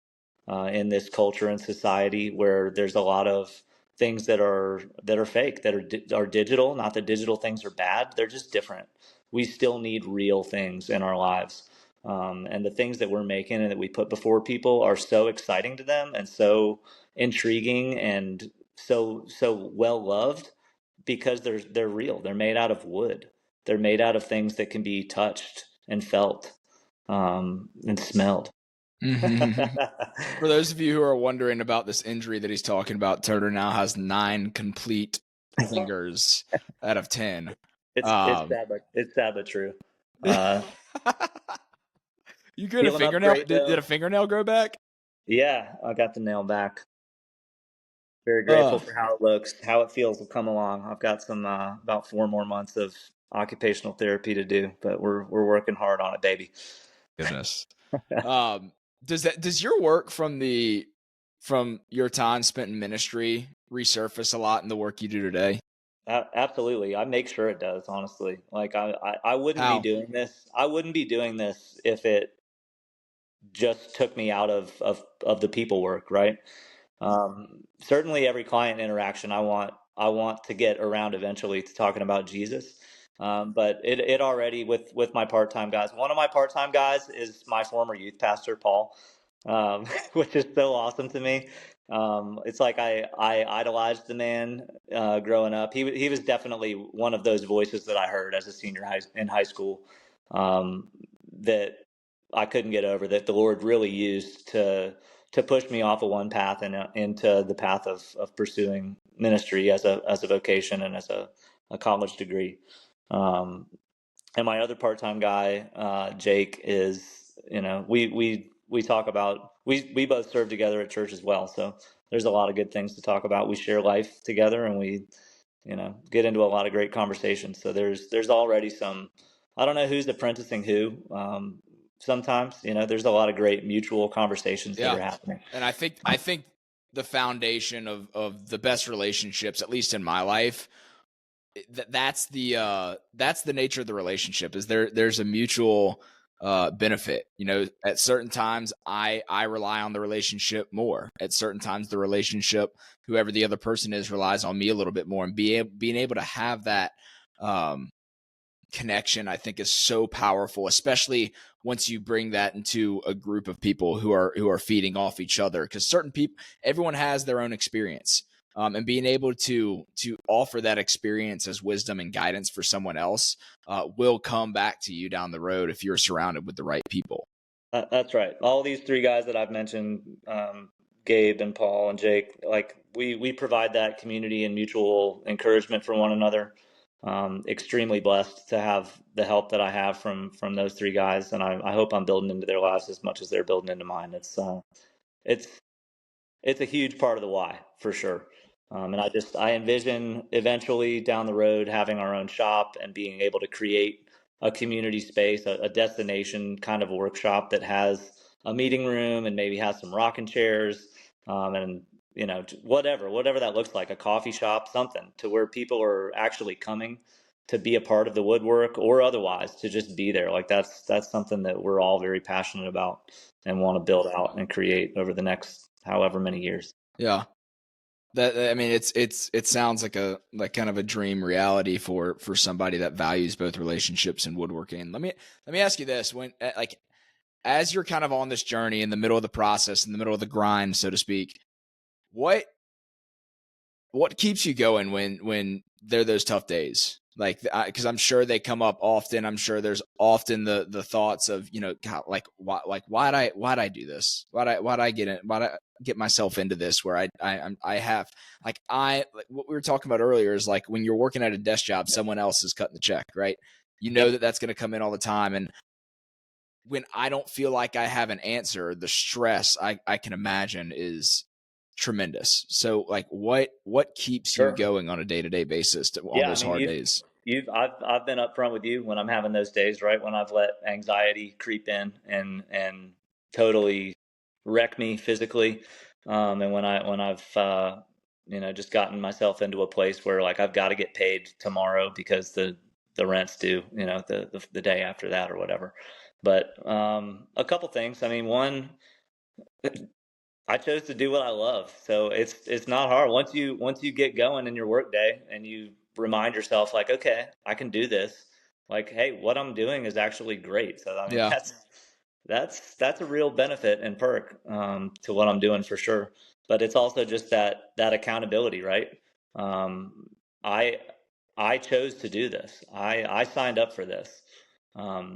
[SPEAKER 2] in this culture and society where there's a lot of things that are fake, that are digital. Not that digital things are bad; they're just different. We still need real things in our lives, and the things that we're making and that we put before people are so exciting to them and so intriguing and so well loved because they're real. They're made out of wood. They're made out of things that can be touched and felt, and smelled.
[SPEAKER 1] Mm-hmm. For those of you who are wondering about this injury that he's talking about, Turner now has 9 complete fingers out of 10.
[SPEAKER 2] It's
[SPEAKER 1] Um,
[SPEAKER 2] sad, but it's sad but true. Uh,
[SPEAKER 1] you get a
[SPEAKER 2] Healing up
[SPEAKER 1] fingernail?
[SPEAKER 2] great
[SPEAKER 1] Did
[SPEAKER 2] though.
[SPEAKER 1] a fingernail grow back?
[SPEAKER 2] Yeah, I got the nail back. Very
[SPEAKER 1] Uh,
[SPEAKER 2] grateful for how it looks, how it feels to come along. I've got some about 4 more months of occupational therapy to do, but we're working hard on it, baby.
[SPEAKER 1] Goodness. Um, does your work from your time spent in ministry resurface a lot in the work you do today?
[SPEAKER 2] Absolutely. I make sure it does, honestly. Like I wouldn't be
[SPEAKER 1] How?
[SPEAKER 2] doing this. I wouldn't be doing this if it just took me out of the people work, right? Certainly every client interaction I want to get around eventually to talking about Jesus. But it already with my part-time guys. One of my part-time guys is my former youth pastor, Paul, which is so awesome to me. It's like I idolized the man growing up. He was definitely one of those voices that I heard as a senior in high school, that I couldn't get over, that the Lord really used to push me off of one path and into the path of pursuing ministry as a vocation and as a college degree. Um, and my other part-time guy, Jake, is, we talk about, we both serve together at church as well. So there's a lot of good things to talk about. We share life together, and we, get into a lot of great conversations. So there's already some, I don't know who's apprenticing who. Sometimes, there's a lot of great mutual conversations that
[SPEAKER 1] Yeah.
[SPEAKER 2] are happening.
[SPEAKER 1] And I think the foundation of the best relationships, at least in my life, that's the nature of the relationship. Is there's a mutual benefit. At certain times I rely on the relationship more. At certain times the relationship, whoever the other person is, relies on me a little bit more. And being able to have that um, connection, I think, is so powerful, especially once you bring that into a group of people who are feeding off each other. Because certain people, everyone has their own experience, and being able to offer that experience as wisdom and guidance for someone else will come back to you down the road if you're surrounded with the right people.
[SPEAKER 2] That's right. All these three guys that I've mentioned, Gabe and Paul and Jake, like we provide that community and mutual encouragement for one another. Extremely blessed to have the help that I have from those three guys, and I hope I'm building into their lives as much as they're building into mine. It's it's a huge part of the why, for sure. And I envision eventually down the road having our own shop and being able to create a community space, a destination kind of workshop that has a meeting room and maybe has some rocking chairs, and whatever that looks like, a coffee shop, something to where people are actually coming to be a part of the woodwork or otherwise to just be there. Like that's something that we're all very passionate about and want to build out and create over the next however many years.
[SPEAKER 1] Yeah. I mean, it sounds like kind of a dream reality for somebody that values both relationships and woodworking. Let me ask you this: when like as you're kind of on this journey in the middle of the process, in the middle of the grind, so to speak, what keeps you going when there are those tough days? Like, because I'm sure they come up often. I'm sure there's often the thoughts of, God, why'd I do this? Why'd I get in? Why'd I get myself into this? Where I have like what we were talking about earlier is like when you're working at a desk job, someone else is cutting the check, right? You know
[SPEAKER 2] Yep.
[SPEAKER 1] that's going to come in all the time, and when I don't feel like I have an answer, the stress I can imagine is tremendous. So like what keeps you
[SPEAKER 2] Sure.
[SPEAKER 1] going on a day-to-day basis on
[SPEAKER 2] Yeah, I
[SPEAKER 1] those
[SPEAKER 2] mean,
[SPEAKER 1] hard days?
[SPEAKER 2] I've been upfront with you when I'm having those days, right? When I've let anxiety creep in and totally wreck me physically, and when I've just gotten myself into a place where like I've got to get paid tomorrow because the rent's due, the day after that or whatever. But a couple things. I mean, one, I chose to do what I love, so it's not hard. Once you get going in your workday and you remind yourself, like, okay, I can do this. Like, hey, what I'm doing is actually great. So I mean,
[SPEAKER 1] Yeah.
[SPEAKER 2] that's a real benefit and perk, to what I'm doing for sure. But it's also just that accountability, right? Um, I I chose to do this. I signed up for this.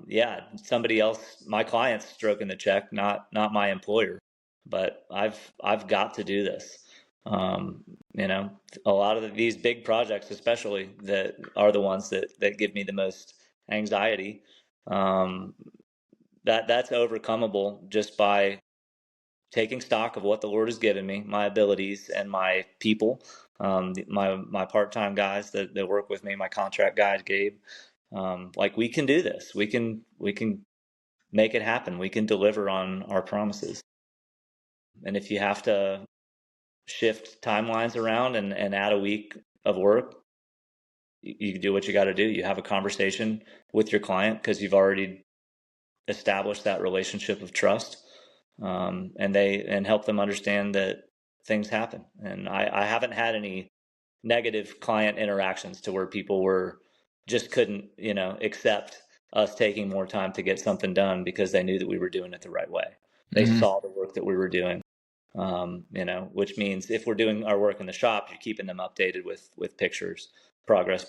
[SPEAKER 2] Yeah, somebody else, my client's stroking the check, not my employer, but I've got to do this. Um, a lot of these big projects, especially, that are the ones that give me the most anxiety. Um, that's overcomable just by taking stock of what the Lord has given me, my abilities and my people, my part-time guys that work with me, my contract guy, Gabe. Like, we can do this. We can make it happen. We can deliver on our promises. And if you have to shift timelines around and add a week of work, you do what you got to do. You have a conversation with your client because you've already established that relationship of trust, and help them understand that things happen. And I haven't had any negative client interactions to where people were just couldn't, accept us taking more time to get something done because they knew that we were doing it the right way. They
[SPEAKER 1] Mm-hmm.
[SPEAKER 2] saw the work that we were doing. Which means if we're doing our work in the shop, you're keeping them updated with pictures, progress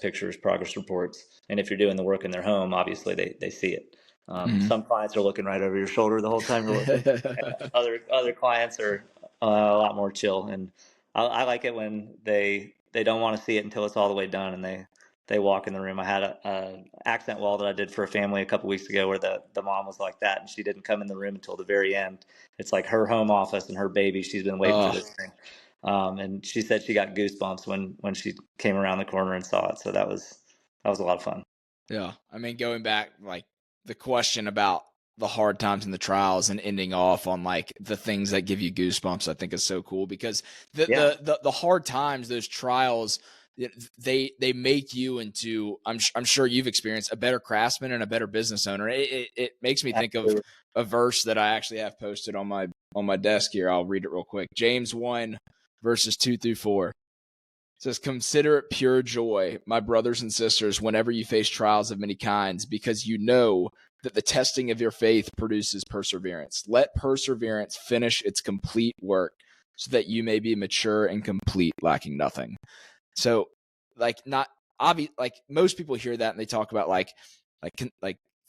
[SPEAKER 2] reports. And if you're doing the work in their home, obviously they see it.
[SPEAKER 1] Mm-hmm.
[SPEAKER 2] Some clients are looking right over your shoulder the whole time you're working. Other clients are a lot more chill, and I like it when they don't want to see it until it's all the way done, and they walk in the room. I had a accent wall that I did for a family a couple weeks ago where the mom was like that, and she didn't come in the room until the very end. It's like her home office and her baby. She's been waiting for
[SPEAKER 1] Oh,
[SPEAKER 2] this thing. And she said she got goosebumps when she came around the corner and saw it. So that was a lot of fun.
[SPEAKER 1] yeah. I mean, going back, like the question about the hard times and the trials and ending off on like the things that give you goosebumps, I think is so cool because
[SPEAKER 2] Yeah,
[SPEAKER 1] the hard times, those trials, they make you into, I'm sure you've experienced, a better craftsman and a better business owner. It makes me think of
[SPEAKER 2] absolutely.
[SPEAKER 1] a verse that I actually have posted on my desk here. I'll read it real quick. James 1 verses 2-4. It says, "Consider it pure joy, my brothers and sisters, whenever you face trials of many kinds, because you know that the testing of your faith produces perseverance. Let perseverance finish its complete work, so that you may be mature and complete, lacking nothing." So, like, not obvious. Like most people hear that and they talk about like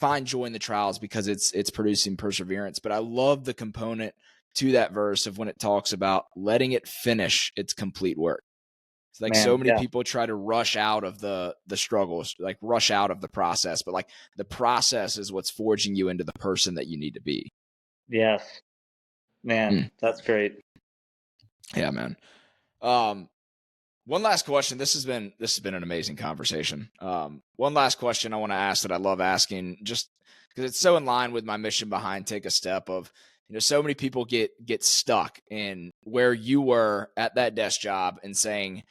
[SPEAKER 1] find joy in the trials because it's producing perseverance. But I love the component to that verse of when it talks about letting it finish its complete work. Like so
[SPEAKER 2] Man,
[SPEAKER 1] many
[SPEAKER 2] yeah.
[SPEAKER 1] people try to rush out of the struggles, like rush out of the process, but like the process is what's forging you into the person that you need to be.
[SPEAKER 2] Yes, man,
[SPEAKER 1] Mm.
[SPEAKER 2] that's great.
[SPEAKER 1] Yeah, man. Um, One last question. This has been an amazing conversation. One last question I want to ask that I love asking, just because it's so in line with my mission behind Take a Step. Of so many people get stuck in where you were at that desk job and saying,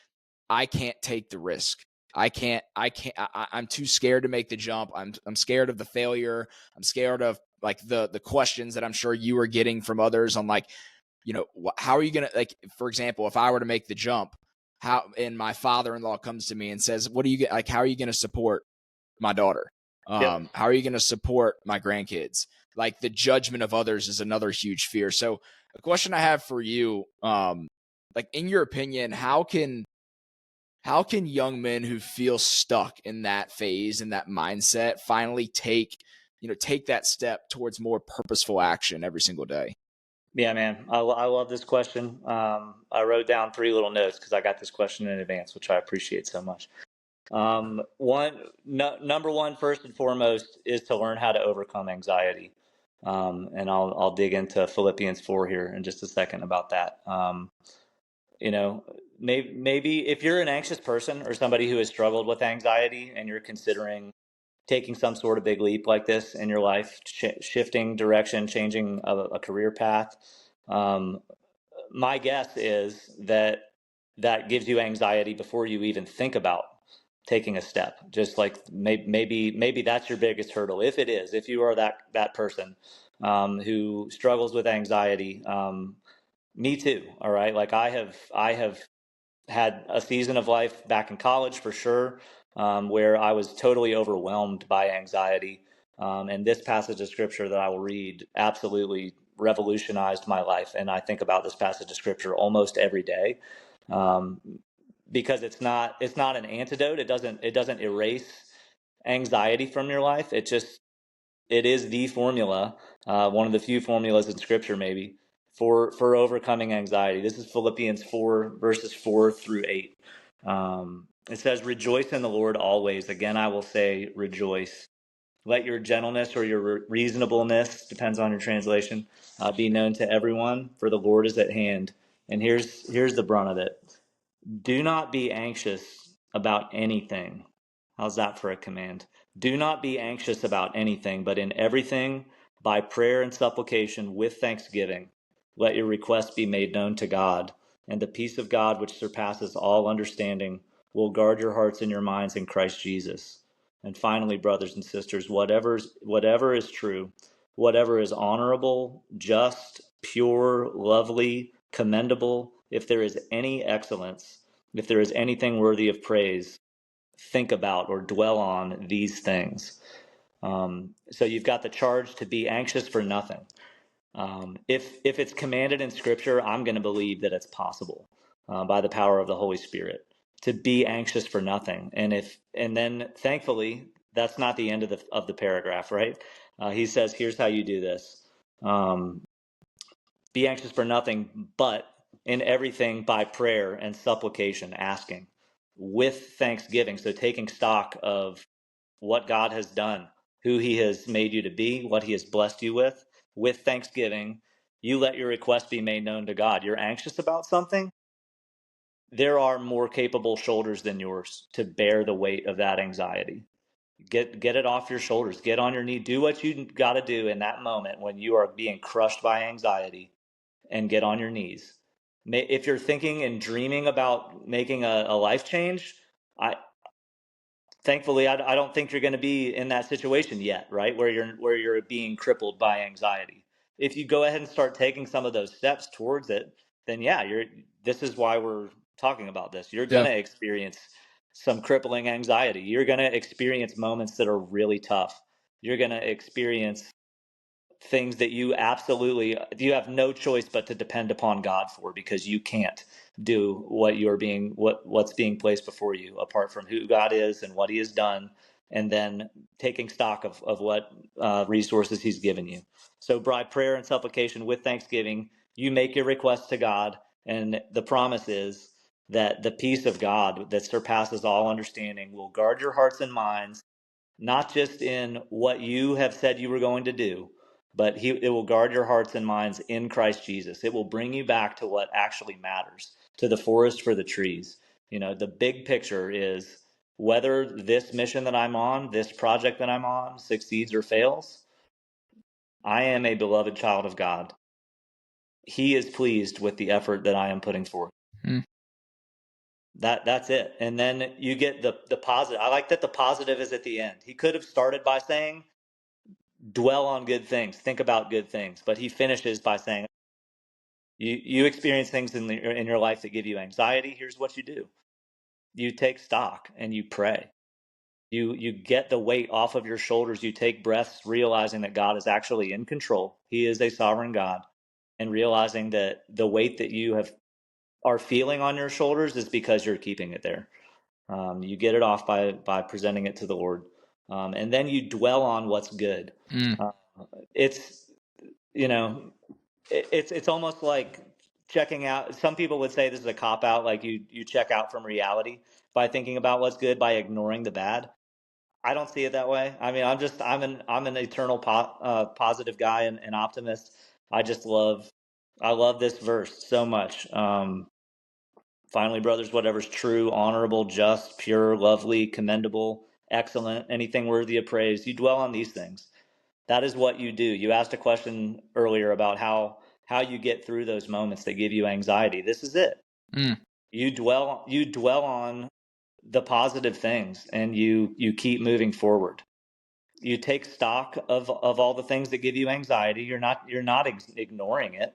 [SPEAKER 1] I can't take the risk. I'm too scared to make the jump. I'm scared of the failure. I'm scared of like the questions that I'm sure you were getting from others on like, how are you going to, like, for example, if I were to make the jump, and my father-in-law comes to me and says, what do you get? Like, how are you going to support my daughter?
[SPEAKER 2] Yep.
[SPEAKER 1] How are you going to support my grandkids? Like the judgment of others is another huge fear. So a question I have for you, like in your opinion, how can young men who feel stuck in that phase and that mindset finally take that step towards more purposeful action every single day?
[SPEAKER 2] Yeah, man, I love this question. I wrote down 3 little notes because I got this question in advance, which I appreciate so much. Number one, first and foremost, is to learn how to overcome anxiety. And I'll dig into Philippians 4 here in just a second about that. You know, maybe if you're an anxious person or somebody who has struggled with anxiety and you're considering taking some sort of big leap like this in your life, shifting direction, changing a career path, um, my guess is that that gives you anxiety before you even think about taking a step. Just like maybe that's your biggest hurdle. If it is, if you are that person who struggles with anxiety, me too. All right, like I have had a season of life back in college for sure, where I was totally overwhelmed by anxiety. And this passage of scripture that I will read absolutely revolutionized my life. And I think about this passage of scripture almost every day, um, because it's not an antidote. It doesn't erase anxiety from your life. It is the formula, one of the few formulas in Scripture, maybe for overcoming anxiety. This is Philippians 4 verses 4-8. It says, "Rejoice in the Lord always. Again, I will say, rejoice. Let your gentleness or your reasonableness, depends on your translation, be known to everyone, for the Lord is at hand. And here's the brunt of it. Do not be anxious about anything. How's that for a command? Do not be anxious about anything, but in everything, by prayer and supplication with thanksgiving, let your requests be made known to God. And the peace of God, which surpasses all understanding, will guard your hearts and your minds in Christ Jesus. And finally, brothers and sisters, whatever is true, whatever is honorable, just, pure, lovely, commendable, if there is any excellence, if there is anything worthy of praise, think about or dwell on these things. So you've got the charge to be anxious for nothing. If it's commanded in Scripture, I'm going to believe that it's possible by the power of the Holy Spirit to be anxious for nothing. And then thankfully, that's not the end of the paragraph, right? He says, "Here's how you do this: be anxious for nothing, but in everything by prayer and supplication, asking with thanksgiving." So taking stock of what God has done, who He has made you to be, what He has blessed you with thanksgiving, you let your request be made known to God. You're anxious about something, there are more capable shoulders than yours to bear the weight of that anxiety. Get it off your shoulders. Get on your knee. Do what you got to do in that moment when you are being crushed by anxiety, and get on your knees. If you're thinking and dreaming about making a life change, I thankfully I don't think you're going to be in that situation yet, right? Where you're being crippled by anxiety. If you go ahead and start taking some of those steps towards it, then yeah, this is why we're talking about this. You're going
[SPEAKER 1] Yeah.
[SPEAKER 2] to experience some crippling anxiety. You're going to experience moments that are really tough. You're going to experience things that you have no choice but to depend upon God for, because you can't do what's being placed before you apart from who God is and what He has done, and then taking stock of what resources He's given you. So by prayer and supplication with thanksgiving, you make your requests to God, and the promise is that the peace of God that surpasses all understanding will guard your hearts and minds, not just in what you have said you were going to do, but it will guard your hearts and minds in Christ Jesus. It will bring you back to what actually matters, to the forest for the trees. The big picture is whether this mission that I'm on, this project that I'm on, succeeds or fails, I am a beloved child of God. He is pleased with the effort that I am putting forth.
[SPEAKER 1] Mm.
[SPEAKER 2] That's it. And then you get the positive. I like that the positive is at the end. He could have started by saying, dwell on good things, think about good things. But he finishes by saying, you experience things in your life that give you anxiety. Here's what you do: you take stock and you pray. You get the weight off of your shoulders. You take breaths, realizing that God is actually in control. He is a sovereign God, and realizing that the weight that you are feeling on your shoulders is because you're keeping it there. You get it off by presenting it to the Lord, and then you dwell on what's good.
[SPEAKER 1] Mm.
[SPEAKER 2] Uh, it's you know it's almost like checking out. Some people would say this is a cop out, like you check out from reality by thinking about what's good, by ignoring the bad. I don't see it that way. I mean, I'm an eternal positive guy and an optimist. I love this verse so much. Finally, brothers, whatever's true, honorable, just, pure, lovely, commendable, excellent, anything worthy of praise, you dwell on these things. That is what you do. You asked a question earlier about how you get through those moments that give you anxiety. This is it.
[SPEAKER 1] Mm.
[SPEAKER 2] You dwell on the positive things, and you keep moving forward. You take stock of all the things that give you anxiety. You're not ignoring it.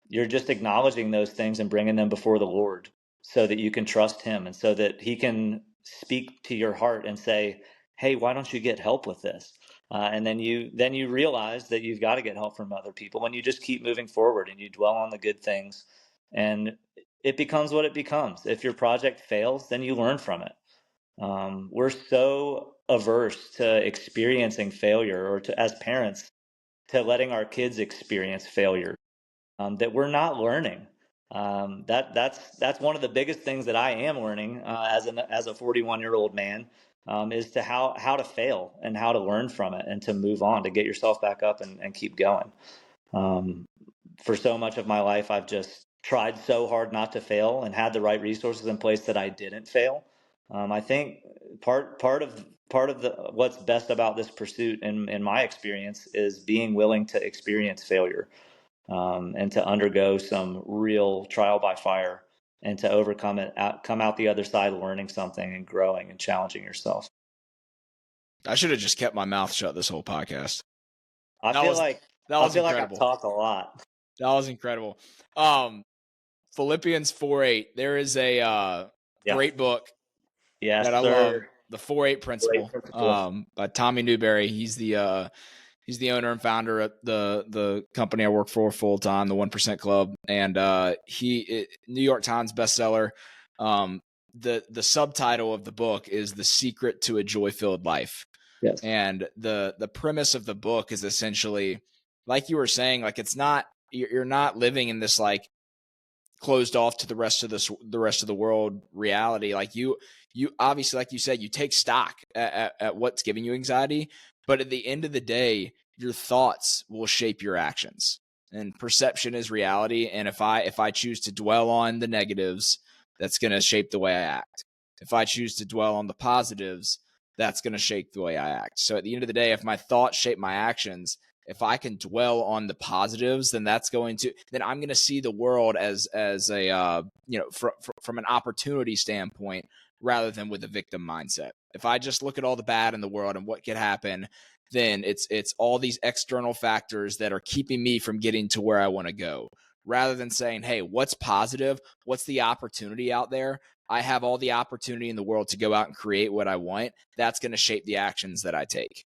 [SPEAKER 2] You're just acknowledging those things and bringing them before the Lord, so that you can trust Him, and so that He can speak to your heart and say, "Hey, why don't you get help with this?" And then you realize that you've got to get help from other people when you just keep moving forward and you dwell on the good things, and it becomes what it becomes. If your project fails, then you learn from it. We're so averse to experiencing failure, or to, as parents, to letting our kids experience failure, that we're not learning. That's one of the biggest things that I am learning as a 41-year-old man. is to how to fail and how to learn from it and to move on, to get yourself back up and keep going. Um, for so much of my life, I've just tried so hard not to fail and had the right resources in place that I didn't fail. I think part of the what's best about this pursuit, in my experience, is being willing to experience failure, and to undergo some real trial by fire, and to overcome it, come out the other side learning something and growing and challenging yourself.
[SPEAKER 1] I should have just kept my mouth shut this whole podcast.
[SPEAKER 2] I
[SPEAKER 1] That
[SPEAKER 2] feel
[SPEAKER 1] was
[SPEAKER 2] like
[SPEAKER 1] that
[SPEAKER 2] I
[SPEAKER 1] was
[SPEAKER 2] feel like I
[SPEAKER 1] incredible.
[SPEAKER 2] talk a lot.
[SPEAKER 1] That was incredible. Philippians 4:8. There is a
[SPEAKER 2] Yeah.
[SPEAKER 1] great book
[SPEAKER 2] Yes,
[SPEAKER 1] that I love,
[SPEAKER 2] sir.
[SPEAKER 1] the 4:8
[SPEAKER 2] Great
[SPEAKER 1] Principle,
[SPEAKER 2] principle.
[SPEAKER 1] by Tommy Newberry. He's the owner and founder of the company I work for full time, the 1% Club, and New York Times bestseller. The subtitle of the book is "The Secret to a Joy-Filled Life,"
[SPEAKER 2] Yes.
[SPEAKER 1] and the premise of the book is essentially, like you were saying, like it's not, you're not living in this like closed off to the rest of the world reality. Like you obviously, like you said, you take stock at what's giving you anxiety, but at the end of the day, your thoughts will shape your actions, and perception is reality. And if I choose to dwell on the negatives, that's going to shape the way I act. If I choose to dwell on the positives, that's going to shape the way I act. So at the end of the day, if my thoughts shape my actions, if I can dwell on the positives, then I'm going to see the world as a from an opportunity standpoint rather than with a victim mindset. If I just look at all the bad in the world and what could happen, then it's all these external factors that are keeping me from getting to where I want to go, rather than saying, hey, what's positive? What's the opportunity out there? I have all the opportunity in the world to go out and create what I want. That's going to shape the actions that I take.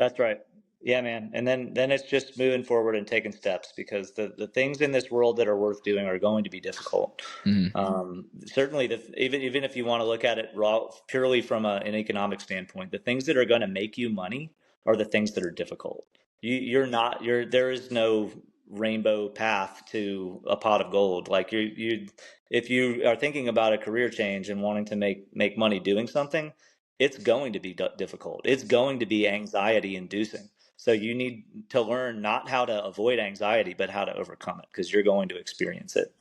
[SPEAKER 2] That's right. Yeah, man. And then it's just moving forward and taking steps, because the things in this world that are worth doing are going to be difficult.
[SPEAKER 1] Mm-hmm.
[SPEAKER 2] Certainly, even if you want to look at it raw, purely from an economic standpoint, the things that are going to make you money are the things that are difficult. There is no rainbow path to a pot of gold. Like if you are thinking about a career change and wanting to make money doing something, it's going to be difficult. It's going to be anxiety inducing. So you need to learn not how to avoid anxiety, but how to overcome it, because you're going to experience it.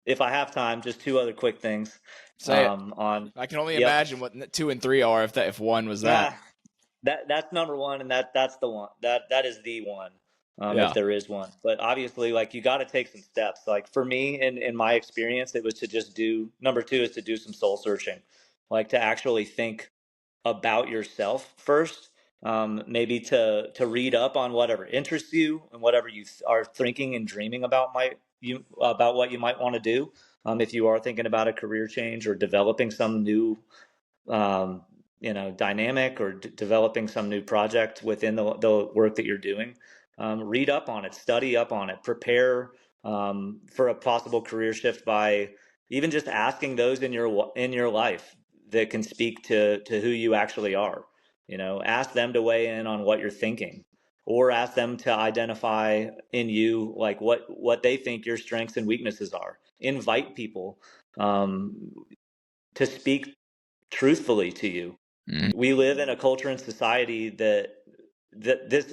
[SPEAKER 2] If I have time, just two other quick things.
[SPEAKER 1] Say it.
[SPEAKER 2] On
[SPEAKER 1] I can only
[SPEAKER 2] Yep.
[SPEAKER 1] imagine what 2 and 3 are if one was that.
[SPEAKER 2] Ah, that's number one, and that's the one. That is the one, if
[SPEAKER 1] Yeah.
[SPEAKER 2] there is one. But obviously, like, you got to take some steps. Like for me, in my experience, it was to just do. Number two is to do some soul searching, like to actually think about yourself first. Maybe to read up on whatever interests you and whatever you are thinking and dreaming about about what you might want to do. If you are thinking about a career change or developing some new um, dynamic, or developing some new project within the work that you're doing, read up on it, study up on it, prepare for a possible career shift by even just asking those in your life that can speak to who you actually are. Ask them to weigh in on what you're thinking, or ask them to identify in you, like, what they think your strengths and weaknesses are. Invite people to speak truthfully to you.
[SPEAKER 1] Mm.
[SPEAKER 2] We live in a culture and society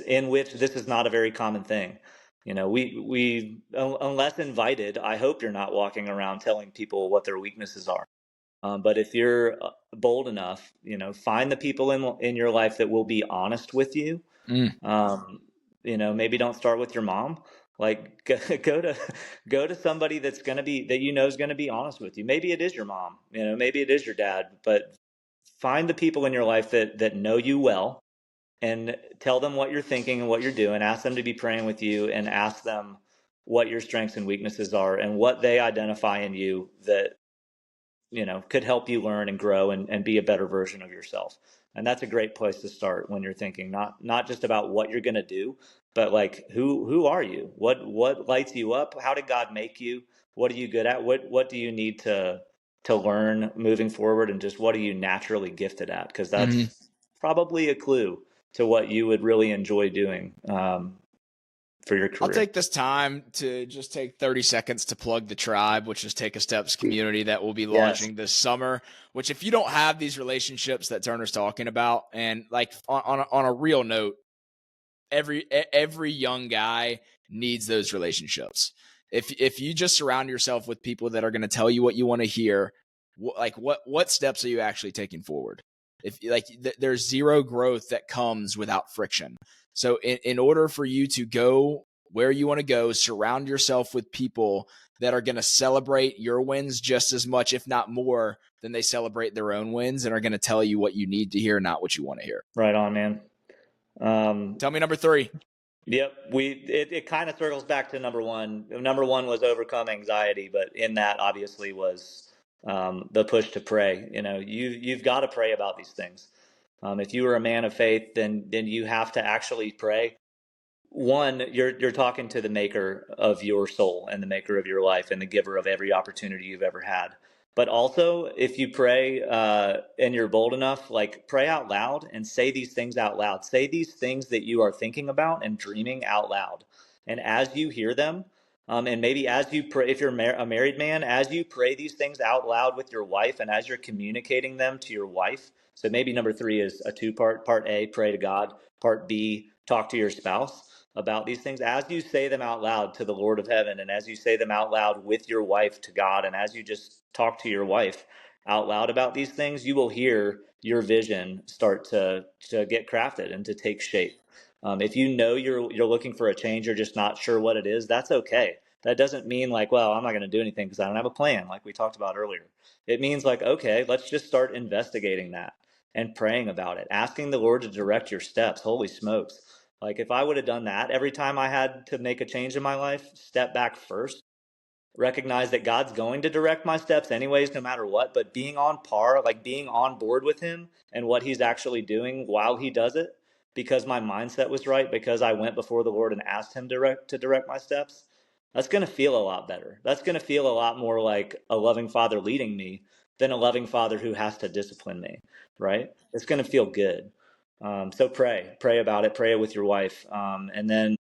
[SPEAKER 2] in which this is not a very common thing. We unless invited, I hope you're not walking around telling people what their weaknesses are. But if you're bold enough, find the people in your life that will be honest with you.
[SPEAKER 1] Mm.
[SPEAKER 2] Maybe don't start with your mom. Like, go to somebody that is going to be honest with you. Maybe it is your mom, maybe it is your dad, but find the people in your life that know you well, and tell them what you're thinking and what you're doing. Ask them to be praying with you, and ask them what your strengths and weaknesses are, and what they identify in you that could help you learn and grow, and be a better version of yourself. And that's a great place to start when you're thinking not just about what you're going to do, but like, who are you? What lights you up? How did God make you? What are you good at? What do you need to learn moving forward? And just, what are you naturally gifted at? Because
[SPEAKER 1] Mm-hmm.
[SPEAKER 2] that's probably a clue to what you would really enjoy doing, for your career.
[SPEAKER 1] I'll take this time to just take 30 seconds to plug the tribe, which is Take a Steps community that will be launching this summer, which if you don't have these relationships that Turner's talking about, and like on a real note, every young guy needs those relationships. If you just surround yourself with people that are going to tell you what you want to hear, what steps are you actually taking forward? If there's zero growth that comes without friction. So in order for you to go where you want to go, surround yourself with people that are going to celebrate your wins just as much, if not more, than they celebrate their own wins, and are going to tell you what you need to hear, not what you want to hear.
[SPEAKER 2] Right on, man.
[SPEAKER 1] Tell me number 3.
[SPEAKER 2] Yep, it kind of circles back to number one. Number one was overcome anxiety, but in that obviously was the push to pray. You've got to pray about these things. If you are a man of faith, then you have to actually pray. One, you're talking to the maker of your soul and the maker of your life and the giver of every opportunity you've ever had. But also, if you pray and you're bold enough, like pray out loud and say these things out loud. Say these things that you are thinking about and dreaming out loud. And as you hear them, and maybe as you pray, if you're a married man, as you pray these things out loud with your wife and as you're communicating them to your wife. So maybe number 3 is a 2-part. Part A, pray to God. Part B, talk to your spouse about these things. As you say them out loud to the Lord of heaven, and as you say them out loud with your wife to God, and as you just talk to your wife out loud about these things, you will hear your vision start to get crafted and to take shape. If you know you're looking for a change, you're just not sure what it is, that's okay. That doesn't mean like, well, I'm not going to do anything because I don't have a plan, like we talked about earlier. It means like, okay, let's just start investigating that and praying about it, asking the Lord to direct your steps. Holy smokes. Like if I would have done that every time I had to make a change in my life, step back first, recognize that God's going to direct my steps anyways, no matter what, but being on par, like being on board with him and what he's actually doing while he does it, because my mindset was right, because I went before the Lord and asked him to direct my steps, that's going to feel a lot better. That's going to feel a lot more like a loving father leading me than a loving father who has to discipline me, right? It's going to feel good. So pray about it, pray it with your wife. And then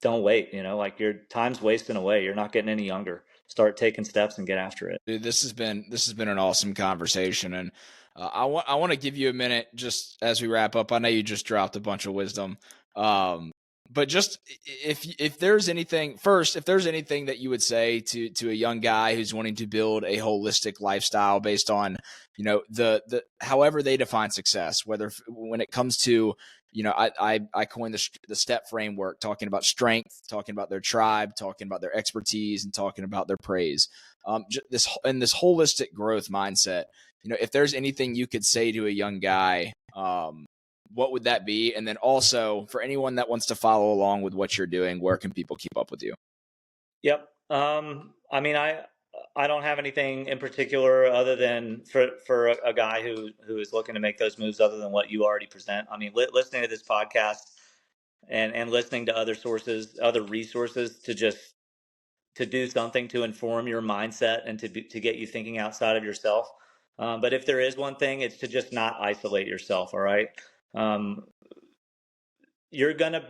[SPEAKER 2] don't wait, like your time's wasting away. You're not getting any younger. Start taking steps and get after it.
[SPEAKER 1] Dude, this has been an awesome conversation, and I want to give you a minute just as we wrap up. I know you just dropped a bunch of wisdom, but just if there's anything that you would say to a young guy who's wanting to build a holistic lifestyle based on the however they define success, whether when it comes to I coined the step framework, talking about strength, talking about their tribe, talking about their expertise, and talking about their praise. This holistic growth mindset. If there's anything you could say to a young guy, what would that be? And then also for anyone that wants to follow along with what you're doing, where can people keep up with you?
[SPEAKER 2] Yep. I mean, I don't have anything in particular other than for a guy who is looking to make those moves other than what you already present. I mean, listening to this podcast and listening to other sources, other resources to do something to inform your mindset and to get you thinking outside of yourself. But if there is one thing, it's to just not isolate yourself. All right. Um, you're gonna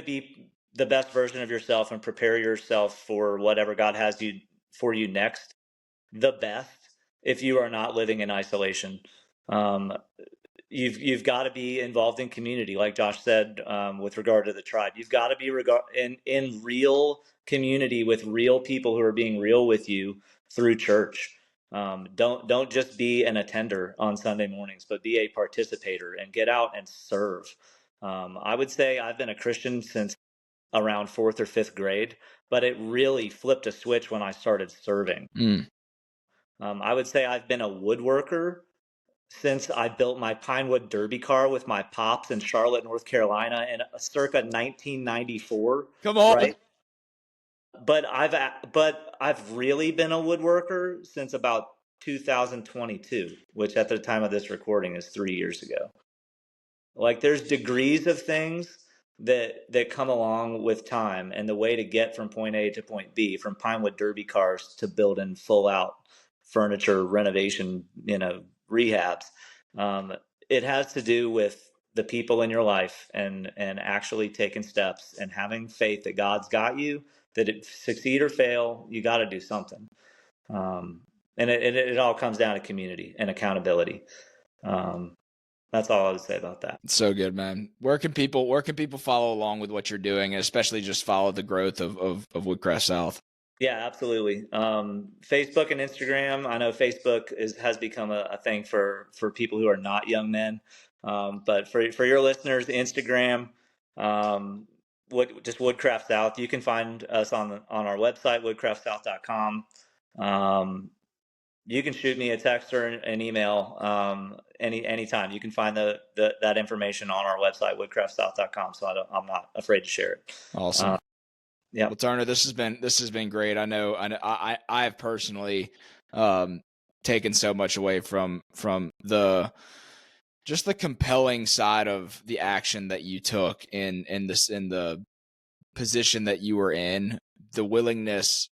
[SPEAKER 2] be the best version of yourself and prepare yourself for whatever God has for you next the best if you are not living in isolation. Um, you've got to be involved in community, like Josh said, with regard to the tribe. You've got to be in real community with real people who are being real with you through church. Don't just be an attender on Sunday mornings, but be a participator and get out and serve. I would say I've been a Christian since around 4th or 5th grade, but it really flipped a switch when I started serving. I would say I've been a woodworker since I built my Pinewood Derby car with my pops in Charlotte, North Carolina in circa 1994.
[SPEAKER 1] Come on.
[SPEAKER 2] Right? But I've really been a woodworker since about 2022, which at the time of this recording is 3 years ago. Like there's degrees of things that come along with time, and the way to get from point A to point B, from Pinewood Derby cars to building full out furniture renovation, rehabs. It has to do with the people in your life and actually taking steps and having faith that God's got you, that it succeed or fail, you got to do something. And it all comes down to community and accountability. That's all I would say about that.
[SPEAKER 1] So good, man. Where can people follow along with what you're doing, and especially just follow the growth of Woodcraft South?
[SPEAKER 2] Yeah, absolutely. Facebook and Instagram. I know Facebook has become a thing for people who are not young men. But for your listeners, Instagram, just Woodcraft South. You can find us on our website, woodcraftsouth.com. You can shoot me a text or an email anytime. You can find that information on our website, woodcraftsouth.com. So I'm not afraid to share it.
[SPEAKER 1] Awesome.
[SPEAKER 2] Yeah.
[SPEAKER 1] Well, Turner, this has been great. I have personally taken so much away from the compelling side of the action that you took in the position that you were in, the willingness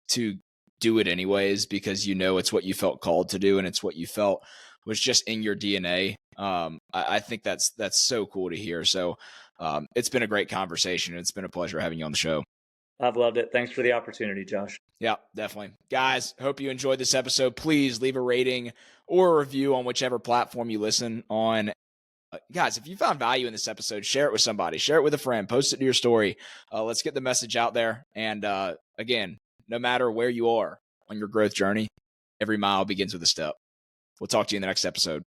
[SPEAKER 1] to do it anyways, because it's what you felt called to do and it's what you felt was just in your DNA. I think that's so cool to hear. So it's been a great conversation. It's been a pleasure having you on the show.
[SPEAKER 2] I've loved it. Thanks for the opportunity, Josh.
[SPEAKER 1] Yeah, definitely. Guys, hope you enjoyed this episode. Please leave a rating or a review on whichever platform you listen on. Guys, if you found value in this episode, share it with somebody. Share it with a friend. Post it to your story. Let's get the message out there. And again, no matter where you are on your growth journey, every mile begins with a step. We'll talk to you in the next episode.